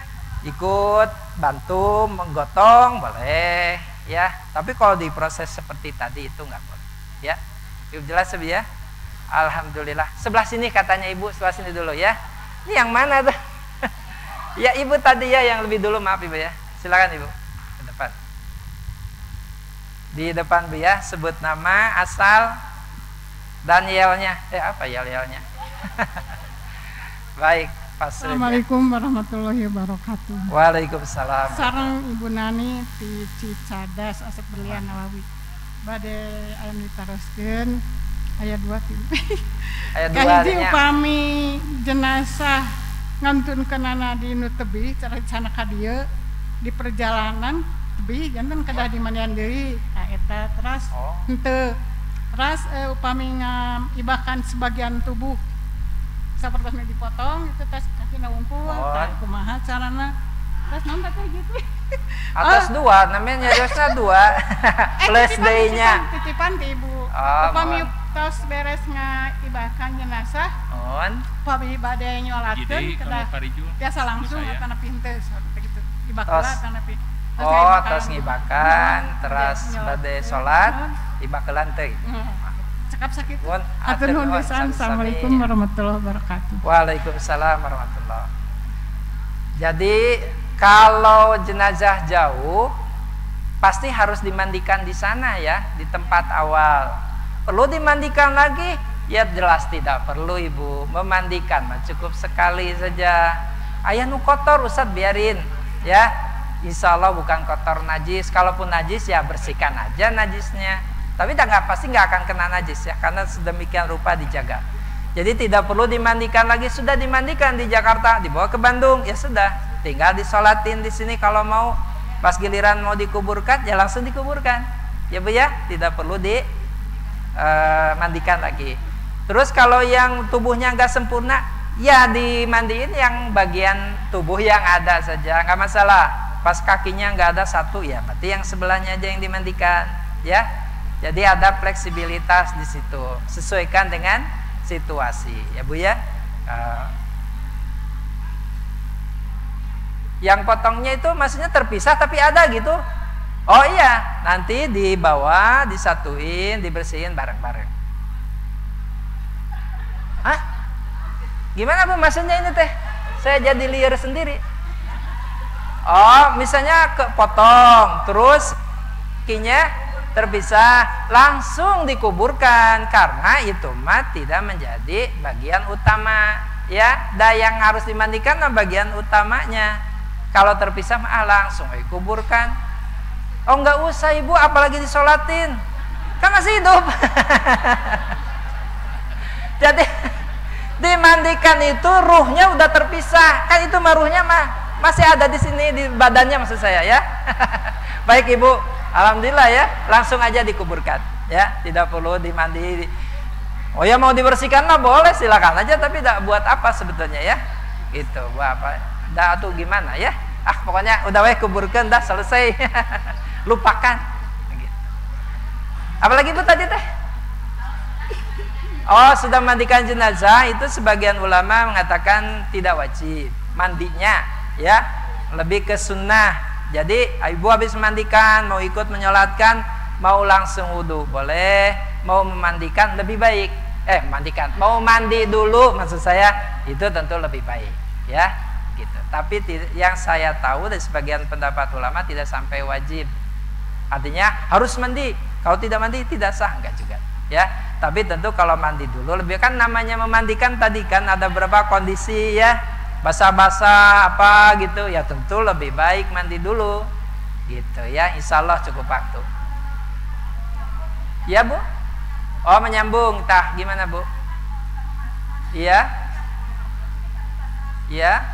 ikut bantu menggotong boleh ya. Tapi kalau di proses seperti tadi itu nggak boleh ya. Ibu jelas ya? Alhamdulillah. Sebelah sini katanya Ibu, sebelah sini dulu ya. Ini yang mana tuh? Ya Ibu tadi ya yang lebih dulu, maaf Ibu ya. Silakan Ibu ke depan. Di depan Bu ya, sebut nama, asal, dan yelnya. Apa yelnya? Baik, Pak Sri. Assalamualaikum warahmatullahi wabarakatuh. Waalaikumsalam. Sarang Ibu Nani di Cicadas Asep Berlian Nawawi. Bade ayam ditaroskeun aya 2 tim. Aya 2 Kahiji artinya. upami jenazah ngantunkeunana di nu tebih cara ka dieu di perjalanan tebih janten kedah di mandian deui eta teras henteu. Teras upami ngibahkan sebagian tubuh sapertosna dipotong itu tes kaki wungkul, kumaha carana Terus nonton teh gitu. Atas 2, namanya nyariosna 2. Plus day-nya. Titipan ke ibu. Upami tos beres ngibahkan jenazah. Upami bade nyolakeun kedah biasa langsung kana pintu gitu. Ibaklah kana pintu. Tos ngibakan, terus bade salat, ibakeulan teh. Cekap sakit. Atur nuhun pisan. Assalamualaikum warahmatullahi wabarakatuh. Waalaikumsalam warahmatullahi. Jadi kalau jenazah jauh pasti harus dimandikan di sana ya, di tempat awal. Perlu dimandikan lagi? Ya jelas tidak perlu ibu. Memandikan mah cukup sekali saja. Aya nu kotor Ustaz biarin ya. Insya Allah bukan kotor najis. Kalaupun najis ya bersihkan aja najisnya. Tapi pasti nggak akan kena najis ya, karena sedemikian rupa dijaga. Jadi tidak perlu dimandikan lagi. Sudah dimandikan di Jakarta, dibawa ke Bandung, ya sudah. Tinggal disolatin di sini kalau mau. Pas giliran mau dikuburkan, ya langsung dikuburkan. Ya Bu ya, tidak perlu dimandikan lagi. Terus kalau yang tubuhnya nggak sempurna, ya dimandiin yang bagian tubuh yang ada saja, nggak masalah. Pas kakinya nggak ada satu, ya berarti yang sebelahnya aja yang dimandikan, ya. Jadi ada fleksibilitas di situ, sesuaikan dengan situasi, ya Bu ya. Yang potongnya itu maksudnya terpisah tapi ada gitu. Oh iya, nanti dibawa, disatuin, dibersihin bareng-bareng. Hah? Gimana Bu maksudnya ini teh? Saya jadi liar sendiri. Oh, misalnya kepotong, terus kakinya terpisah, langsung dikuburkan karena itu mah tidak menjadi bagian utama ya. Yang harus dimandikan mah bagian utamanya. Kalau terpisah mah langsung dikuburkan. Oh nggak usah ibu, apalagi disolatin, kan masih hidup. Jadi dimandikan itu ruhnya udah terpisah, kan itu mah ruhnya mah masih ada di sini di badannya maksud saya ya. Baik ibu, alhamdulillah ya, langsung aja dikuburkan ya, tidak perlu dimandi. Oh ya mau dibersihkan mah boleh, silakan aja, tapi tidak buat apa sebetulnya ya, gitu. Buat apa? Dah tuh gimana ya? Pokoknya udah weh kuburkan, dah selesai. Lupakan. Gitu. Apalagi Bu tadi teh? Oh sudah mandikan jenazah, itu sebagian ulama mengatakan tidak wajib mandinya ya, lebih ke sunnah. Jadi ibu habis mandikan, mau ikut menyolatkan, mau langsung wudhu boleh, mau memandikan lebih baik. Mandikan, mau mandi dulu maksud saya, itu tentu lebih baik ya, gitu. Tapi yang saya tahu dari sebagian pendapat ulama tidak sampai wajib. Artinya harus mandi, kalau tidak mandi tidak sah, enggak juga ya. Tapi tentu kalau mandi dulu lebih, kan namanya memandikan tadi kan ada beberapa kondisi ya, basah-basah apa gitu ya, tentu lebih baik mandi dulu gitu ya. Insya Allah cukup waktu ya Bu. Oh menyambung, tah gimana Bu? Iya iya,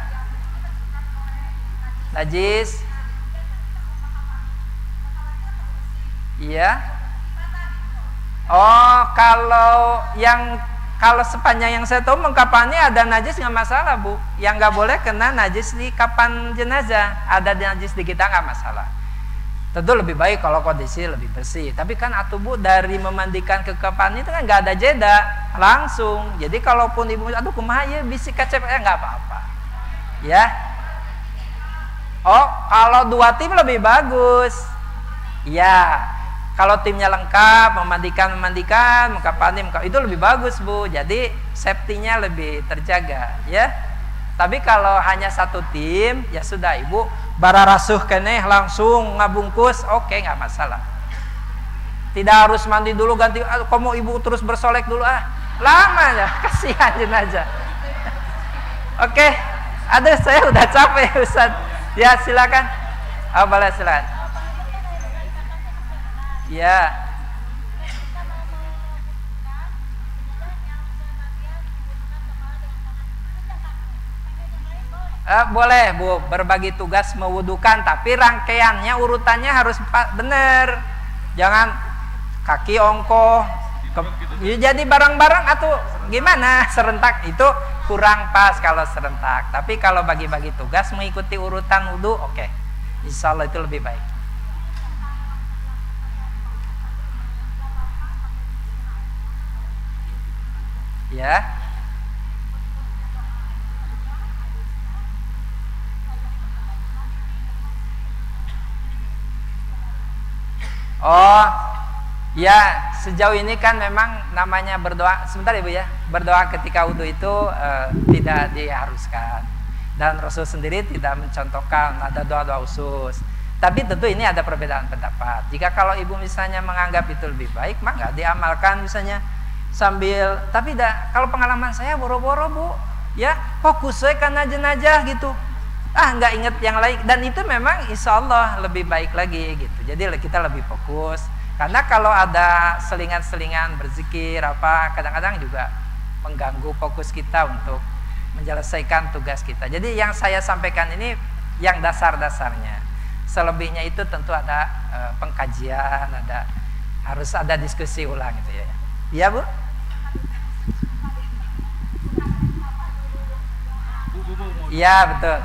najis iya. Oh kalau sepanjang yang saya tahu mengkapannya ada najis nggak masalah Bu. Yang nggak boleh kena najis di kapan jenazah, ada najis di kita nggak masalah. Tentu lebih baik kalau kondisi lebih bersih. Tapi kan Bu dari memandikan ke kapan itu kan nggak ada jeda, langsung. Jadi kalaupun ibu aduh kumaha ya bisik kacep nggak apa-apa ya. Oh kalau 2 tim lebih bagus ya. Kalau timnya lengkap, memandikan, itu lebih bagus Bu. Jadi safety-nya lebih terjaga ya. Tapi kalau hanya 1 tim, ya sudah ibu bararasuh keneh langsung ngabungkus, oke nggak masalah. Tidak harus mandi dulu ganti, kamu ibu terus bersolek dulu lama ya, kasihan jenazah. Oke, aduh saya udah capek Ustaz. Ya silakan. Boleh silakan. Ya. Boleh Bu, berbagi tugas mewudukan, tapi rangkaiannya urutannya harus benar. Jangan kaki ongkoh, Jadi bareng-bareng atau gimana serentak itu kurang pas kalau serentak. Tapi kalau bagi-bagi tugas mengikuti urutan wudhu, oke. Insya Allah itu lebih baik. Ya. Oh, ya sejauh ini kan memang namanya berdoa. Sebentar Ibu ya, berdoa ketika wudhu itu tidak diharuskan. Dan Rasul sendiri tidak mencontohkan ada doa-doa khusus. Tapi tentu ini ada perbedaan pendapat. Jika kalau Ibu misalnya menganggap itu lebih baik, maka diamalkan misalnya sambil. Tapi kalau pengalaman saya boro-boro Bu, ya fokus saya karena jenazah gitu. Nggak inget yang lain, dan itu memang insya Allah lebih baik lagi gitu. Jadi kita lebih fokus, karena kalau ada selingan-selingan berzikir apa, kadang-kadang juga mengganggu fokus kita untuk menyelesaikan tugas kita. Jadi yang saya sampaikan ini yang dasar-dasarnya. Selebihnya itu tentu ada pengkajian, harus ada diskusi ulang gitu ya. Iya Bu? Iya betul.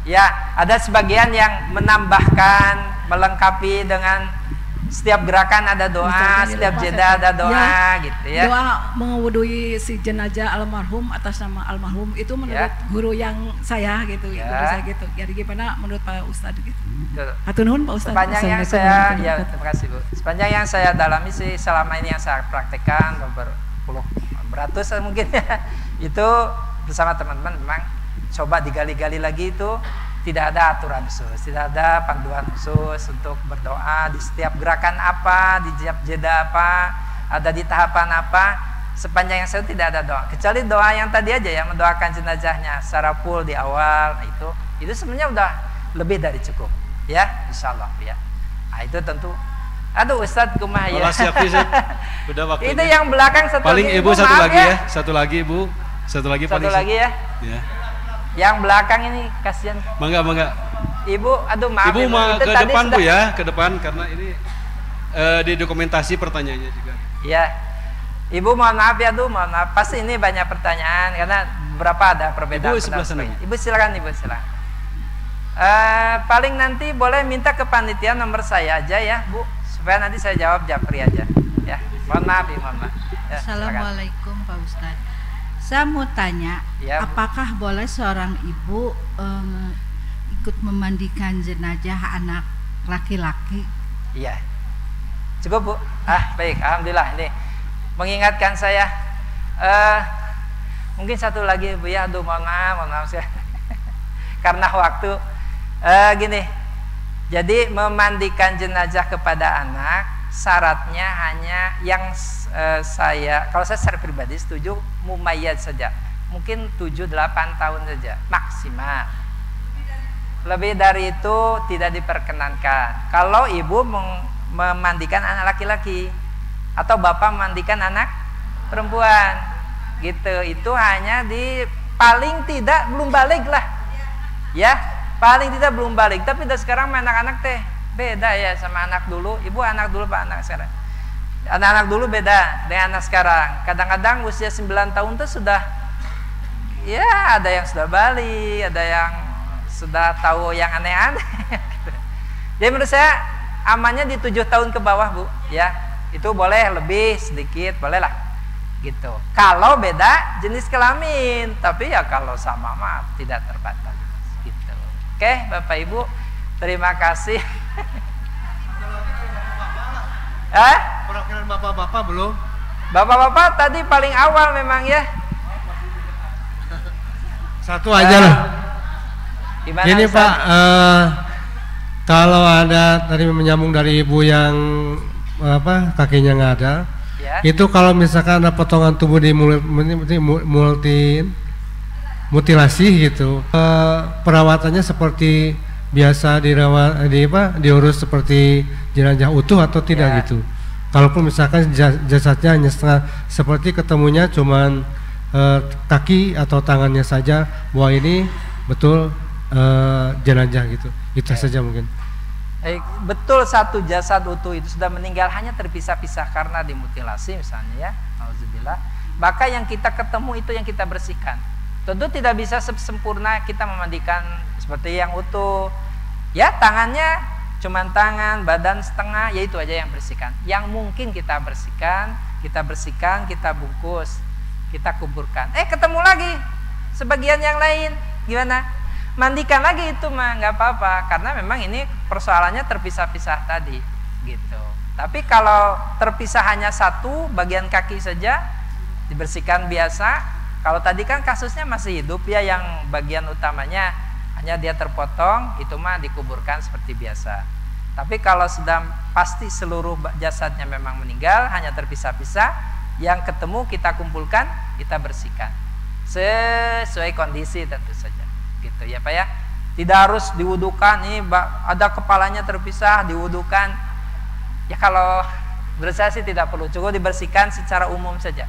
Ya, ada sebagian yang menambahkan, melengkapi dengan setiap gerakan ada doa, setiap jeda ada doa, gitu ya. Doa mewudhui si jenazah almarhum atas nama almarhum itu menurut guru yang saya gitu, guru saya gitu. Jadi gimana menurut Pak Ustadz gitu? Hatur nuhun Pak Ustadz. Sepanjang yang saya, terima kasih Bu. Sepanjang yang saya dalami sih selama ini yang saya praktekkan beratus mungkin ya, itu bersama teman-teman memang coba digali-gali lagi, itu tidak ada aturan khusus, tidak ada panduan khusus untuk berdoa di setiap gerakan apa, di setiap jeda apa, ada di tahapan apa. Sepanjang yang saya tidak ada doa, kecuali doa yang tadi aja ya, mendoakan jenazahnya secara full di awal. Nah, itu sebenarnya udah lebih dari cukup ya, insya Allah ya. Nah, itu tentu. Aduh Ustadz kumaha ya. Udah waktunya. Itu yang belakang satu paling lagi, Ibu satu lagi ya, satu lagi Ibu, satu lagi ya. Ya. Yang belakang ini kasihan. Mangga. Ibu, aduh maaf. Ibu mau ke depan Bu ya, ke depan karena ini di dokumentasi pertanyaannya juga. Iya. Ibu mohon maaf ya, mohon maaf. Pasti ini banyak pertanyaan karena beberapa ada perbedaan. Ibu sebelah sana. Ibu silakan Ibu silakan. Paling nanti boleh minta ke panitia nomor saya aja ya Bu, supaya nanti saya jawab japri aja. Ya, mohon maaf ya, mohon maaf. Ya, Assalamualaikum Pak Ustadz. Saya mau tanya, ya, apakah boleh seorang ibu ikut memandikan jenazah anak laki-laki? Iya, cukup Bu. Baik, alhamdulillah. Ini mengingatkan saya. Mungkin satu lagi Bu ya. Aduh, mohon maaf saya. Karena waktu. Gini, jadi memandikan jenazah kepada anak syaratnya hanya yang kalau saya secara pribadi setuju mumayyad saja, mungkin 7-8 tahun saja maksimal. Lebih dari itu tidak diperkenankan. Kalau ibu memandikan anak laki-laki atau bapak memandikan anak perempuan gitu, itu hanya di paling tidak belum balik lah ya, paling tidak belum balik. Tapi sekarang anak-anak teh beda ya sama anak dulu. Ibu anak dulu Pak, anak sekarang. Anak-anak dulu beda dengan anak sekarang. Kadang-kadang usia 9 tahun tuh sudah, ya ada yang sudah balik, ada yang sudah tahu yang aneh-aneh. Jadi menurut saya amannya di 7 tahun ke bawah Bu, ya itu boleh lebih sedikit, boleh lah gitu. Kalau beda jenis kelamin, tapi ya kalau sama mah tidak terbatas gitu. Oke Bapak Ibu, terima kasih. Perwakilan bapak-bapak belum? Bapak-bapak tadi paling awal memang ya. Satu aja lah. Ini Pak, kalau ada tadi menyambung dari ibu yang kakinya nggak ada, ya. Itu kalau misalkan ada potongan tubuh di mutilasi gitu, perawatannya seperti biasa diurus seperti jenazah utuh atau tidak ya. Gitu. Kalaupun misalkan jasadnya hanya setengah, seperti ketemunya cuman kaki atau tangannya saja, bahwa ini betul jenazah gitu. Itu saja mungkin. Betul satu jasad utuh itu sudah meninggal hanya terpisah-pisah karena dimutilasi misalnya ya, auzubillah. Maka yang kita ketemu itu yang kita bersihkan. Tentu tidak bisa sempurna kita memandikan seperti yang utuh. Ya tangannya cuman tangan, badan setengah, ya itu aja yang bersihkan. Yang mungkin kita bersihkan, kita bungkus, kita kuburkan. Ketemu lagi sebagian yang lain, gimana? Mandikan lagi itu mah nggak apa-apa, karena memang ini persoalannya terpisah-pisah tadi, gitu. Tapi kalau terpisah hanya satu bagian kaki saja dibersihkan biasa. Kalau tadi kan kasusnya masih hidup ya, yang bagian utamanya hanya dia terpotong, itu mah dikuburkan seperti biasa. Tapi kalau sudah pasti seluruh jasadnya memang meninggal, hanya terpisah-pisah, yang ketemu kita kumpulkan, kita bersihkan sesuai kondisi tentu saja, gitu ya Pak ya. Tidak harus diwudukan, ini ada kepalanya terpisah diwudukan. Ya kalau menurut saya sih tidak perlu, cukup dibersihkan secara umum saja.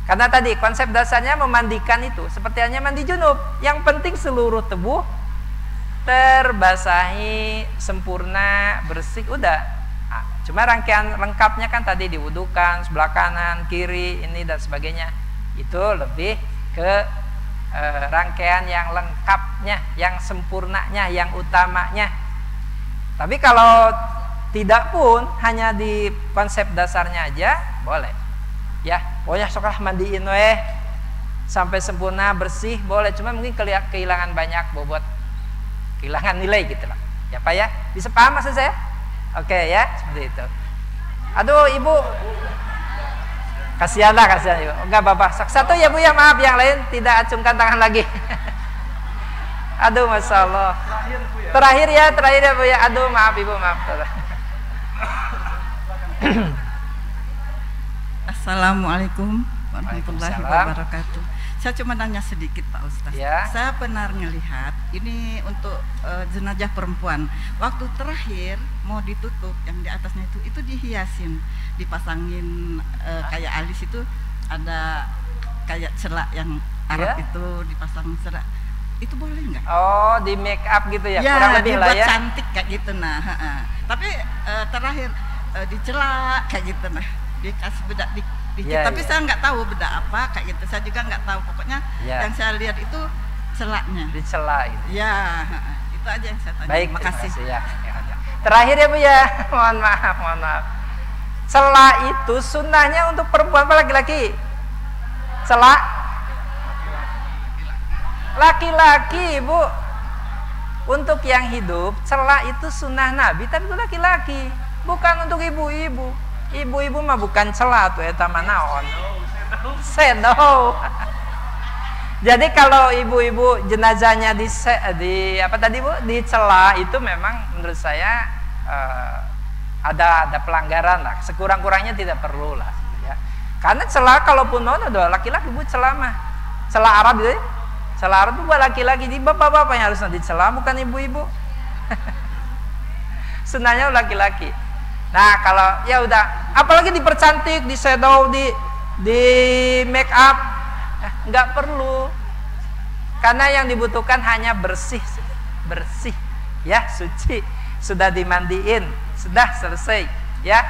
Karena tadi konsep dasarnya memandikan itu seperti hanya mandi junub, yang penting seluruh tubuh terbasahi sempurna, bersih, udah. Cuma rangkaian lengkapnya kan tadi diwudukan sebelah kanan, kiri, ini dan sebagainya. Itu lebih ke rangkaian yang lengkapnya, yang sempurnanya, yang utamanya. Tapi kalau tidak pun hanya di konsep dasarnya aja boleh. Ya, pokoknya sekolah mandiin sampai sempurna, bersih, boleh. Cuma mungkin kehilangan banyak bobot, kehilangan nilai gitu lah. Ya Pak ya, bisa paham maksud saya? Oke ya, seperti itu. Aduh Ibu, kasihan Ibu. Enggak Bapak, satu ya Bu ya, maaf, yang lain tidak acungkan tangan lagi. Aduh Masya Allah. Terakhir ya Bu ya. Aduh maaf Ibu, maaf. Assalamualaikum warahmatullahi wabarakatuh. Saya cuma nanya sedikit Pak Ustaz. Ya. Saya pernah melihat ini untuk jenazah perempuan. Waktu terakhir mau ditutup, yang di atasnya itu dihiasin, dipasangin kayak alis itu ada kayak celak yang Arab itu dipasang celak. Itu boleh nggak? Oh, di make up gitu ya? Ya, kurang lebih lah ya. Cantik kayak gitu nah. Tapi terakhir dicelak kayak gitu nah. Dikasih bedak dikit, tapi saya nggak tahu bedak apa kayak gitu, saya juga nggak tahu, pokoknya yang saya lihat itu celaknya dicela gitu. Ya, itu aja yang saya tanya. Baik, makasih ya. Terakhir ya Bu ya, mohon maaf. Celak itu sunnahnya untuk perempuan apa laki-laki? Celak laki-laki Bu. Untuk yang hidup, celak itu sunnah Nabi, tapi itu laki-laki, bukan untuk ibu-ibu. Ibu-ibu mah bukan celah tuh eta mah naon. Sedo. Jadi kalau ibu-ibu jenazahnya di apa tadi Bu, dicela, itu memang menurut saya ada pelanggaran lah. Sekurang-kurangnya tidak perlu lah ya. Karena celah kalaupun udah laki-laki Bu, celah mah celah Arab gitu. Celah Arab itu buat laki-laki, di bapak-bapak yang harus dicela, bukan ibu-ibu. Sunahnya laki-laki. Nah kalau ya udah, apalagi dipercantik, di shadow, di make up, nggak perlu, karena yang dibutuhkan hanya bersih, ya, suci, sudah dimandiin, sudah selesai, ya.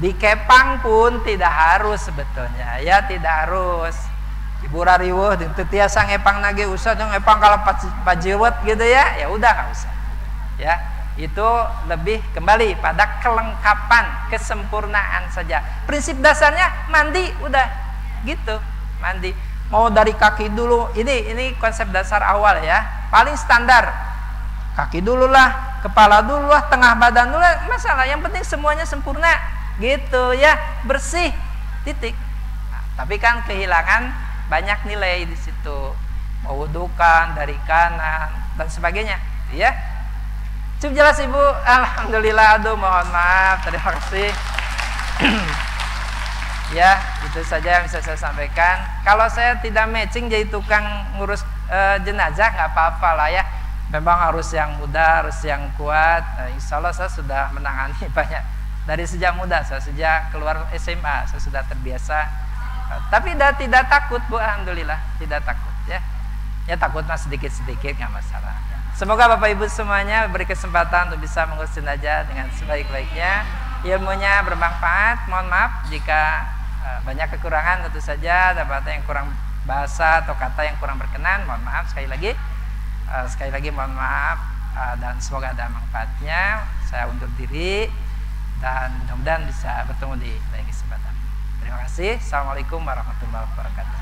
Dikepang pun tidak harus sebetulnya, ya, tidak harus. Ibu rariwuh, tiasa ngepang nage usah, dong ngepang kalau pajiwet gitu ya, ya udah nggak usah, ya. Itu lebih kembali pada kelengkapan, kesempurnaan saja. Prinsip dasarnya mandi udah gitu, mandi. Mau dari kaki dulu, ini konsep dasar awal ya, paling standar. Kaki dulu lah, kepala dulu lah, tengah badan dulu lah, masalah. Yang penting semuanya sempurna, gitu ya, bersih, titik. Nah, tapi kan kehilangan banyak nilai di situ, mewudukan dari kanan dan sebagainya, ya. Cukup jelas Ibu, alhamdulillah. Aduh mohon maaf, terima kasih. Ya, itu saja yang bisa saya sampaikan. Kalau saya tidak matching jadi tukang ngurus jenazah, nggak apa-apa lah ya. Memang harus yang muda, harus yang kuat. Insya Allah saya sudah menangani banyak dari sejak muda. Saya sejak keluar SMA saya sudah terbiasa. Tapi tidak takut Bu, alhamdulillah tidak takut ya. Ya takut mas sedikit-sedikit nggak masalah. Semoga Bapak Ibu semuanya beri kesempatan untuk bisa mengurus jenazah dengan sebaik-baiknya. Ilmunya bermanfaat. Mohon maaf jika banyak kekurangan, tentu saja dapat yang kurang bahasa atau kata yang kurang berkenan. Mohon maaf sekali lagi. Sekali lagi mohon maaf dan semoga ada manfaatnya. Saya undur diri dan mudah-mudahan bisa bertemu di lain kesempatan. Terima kasih. Assalamualaikum warahmatullahi wabarakatuh.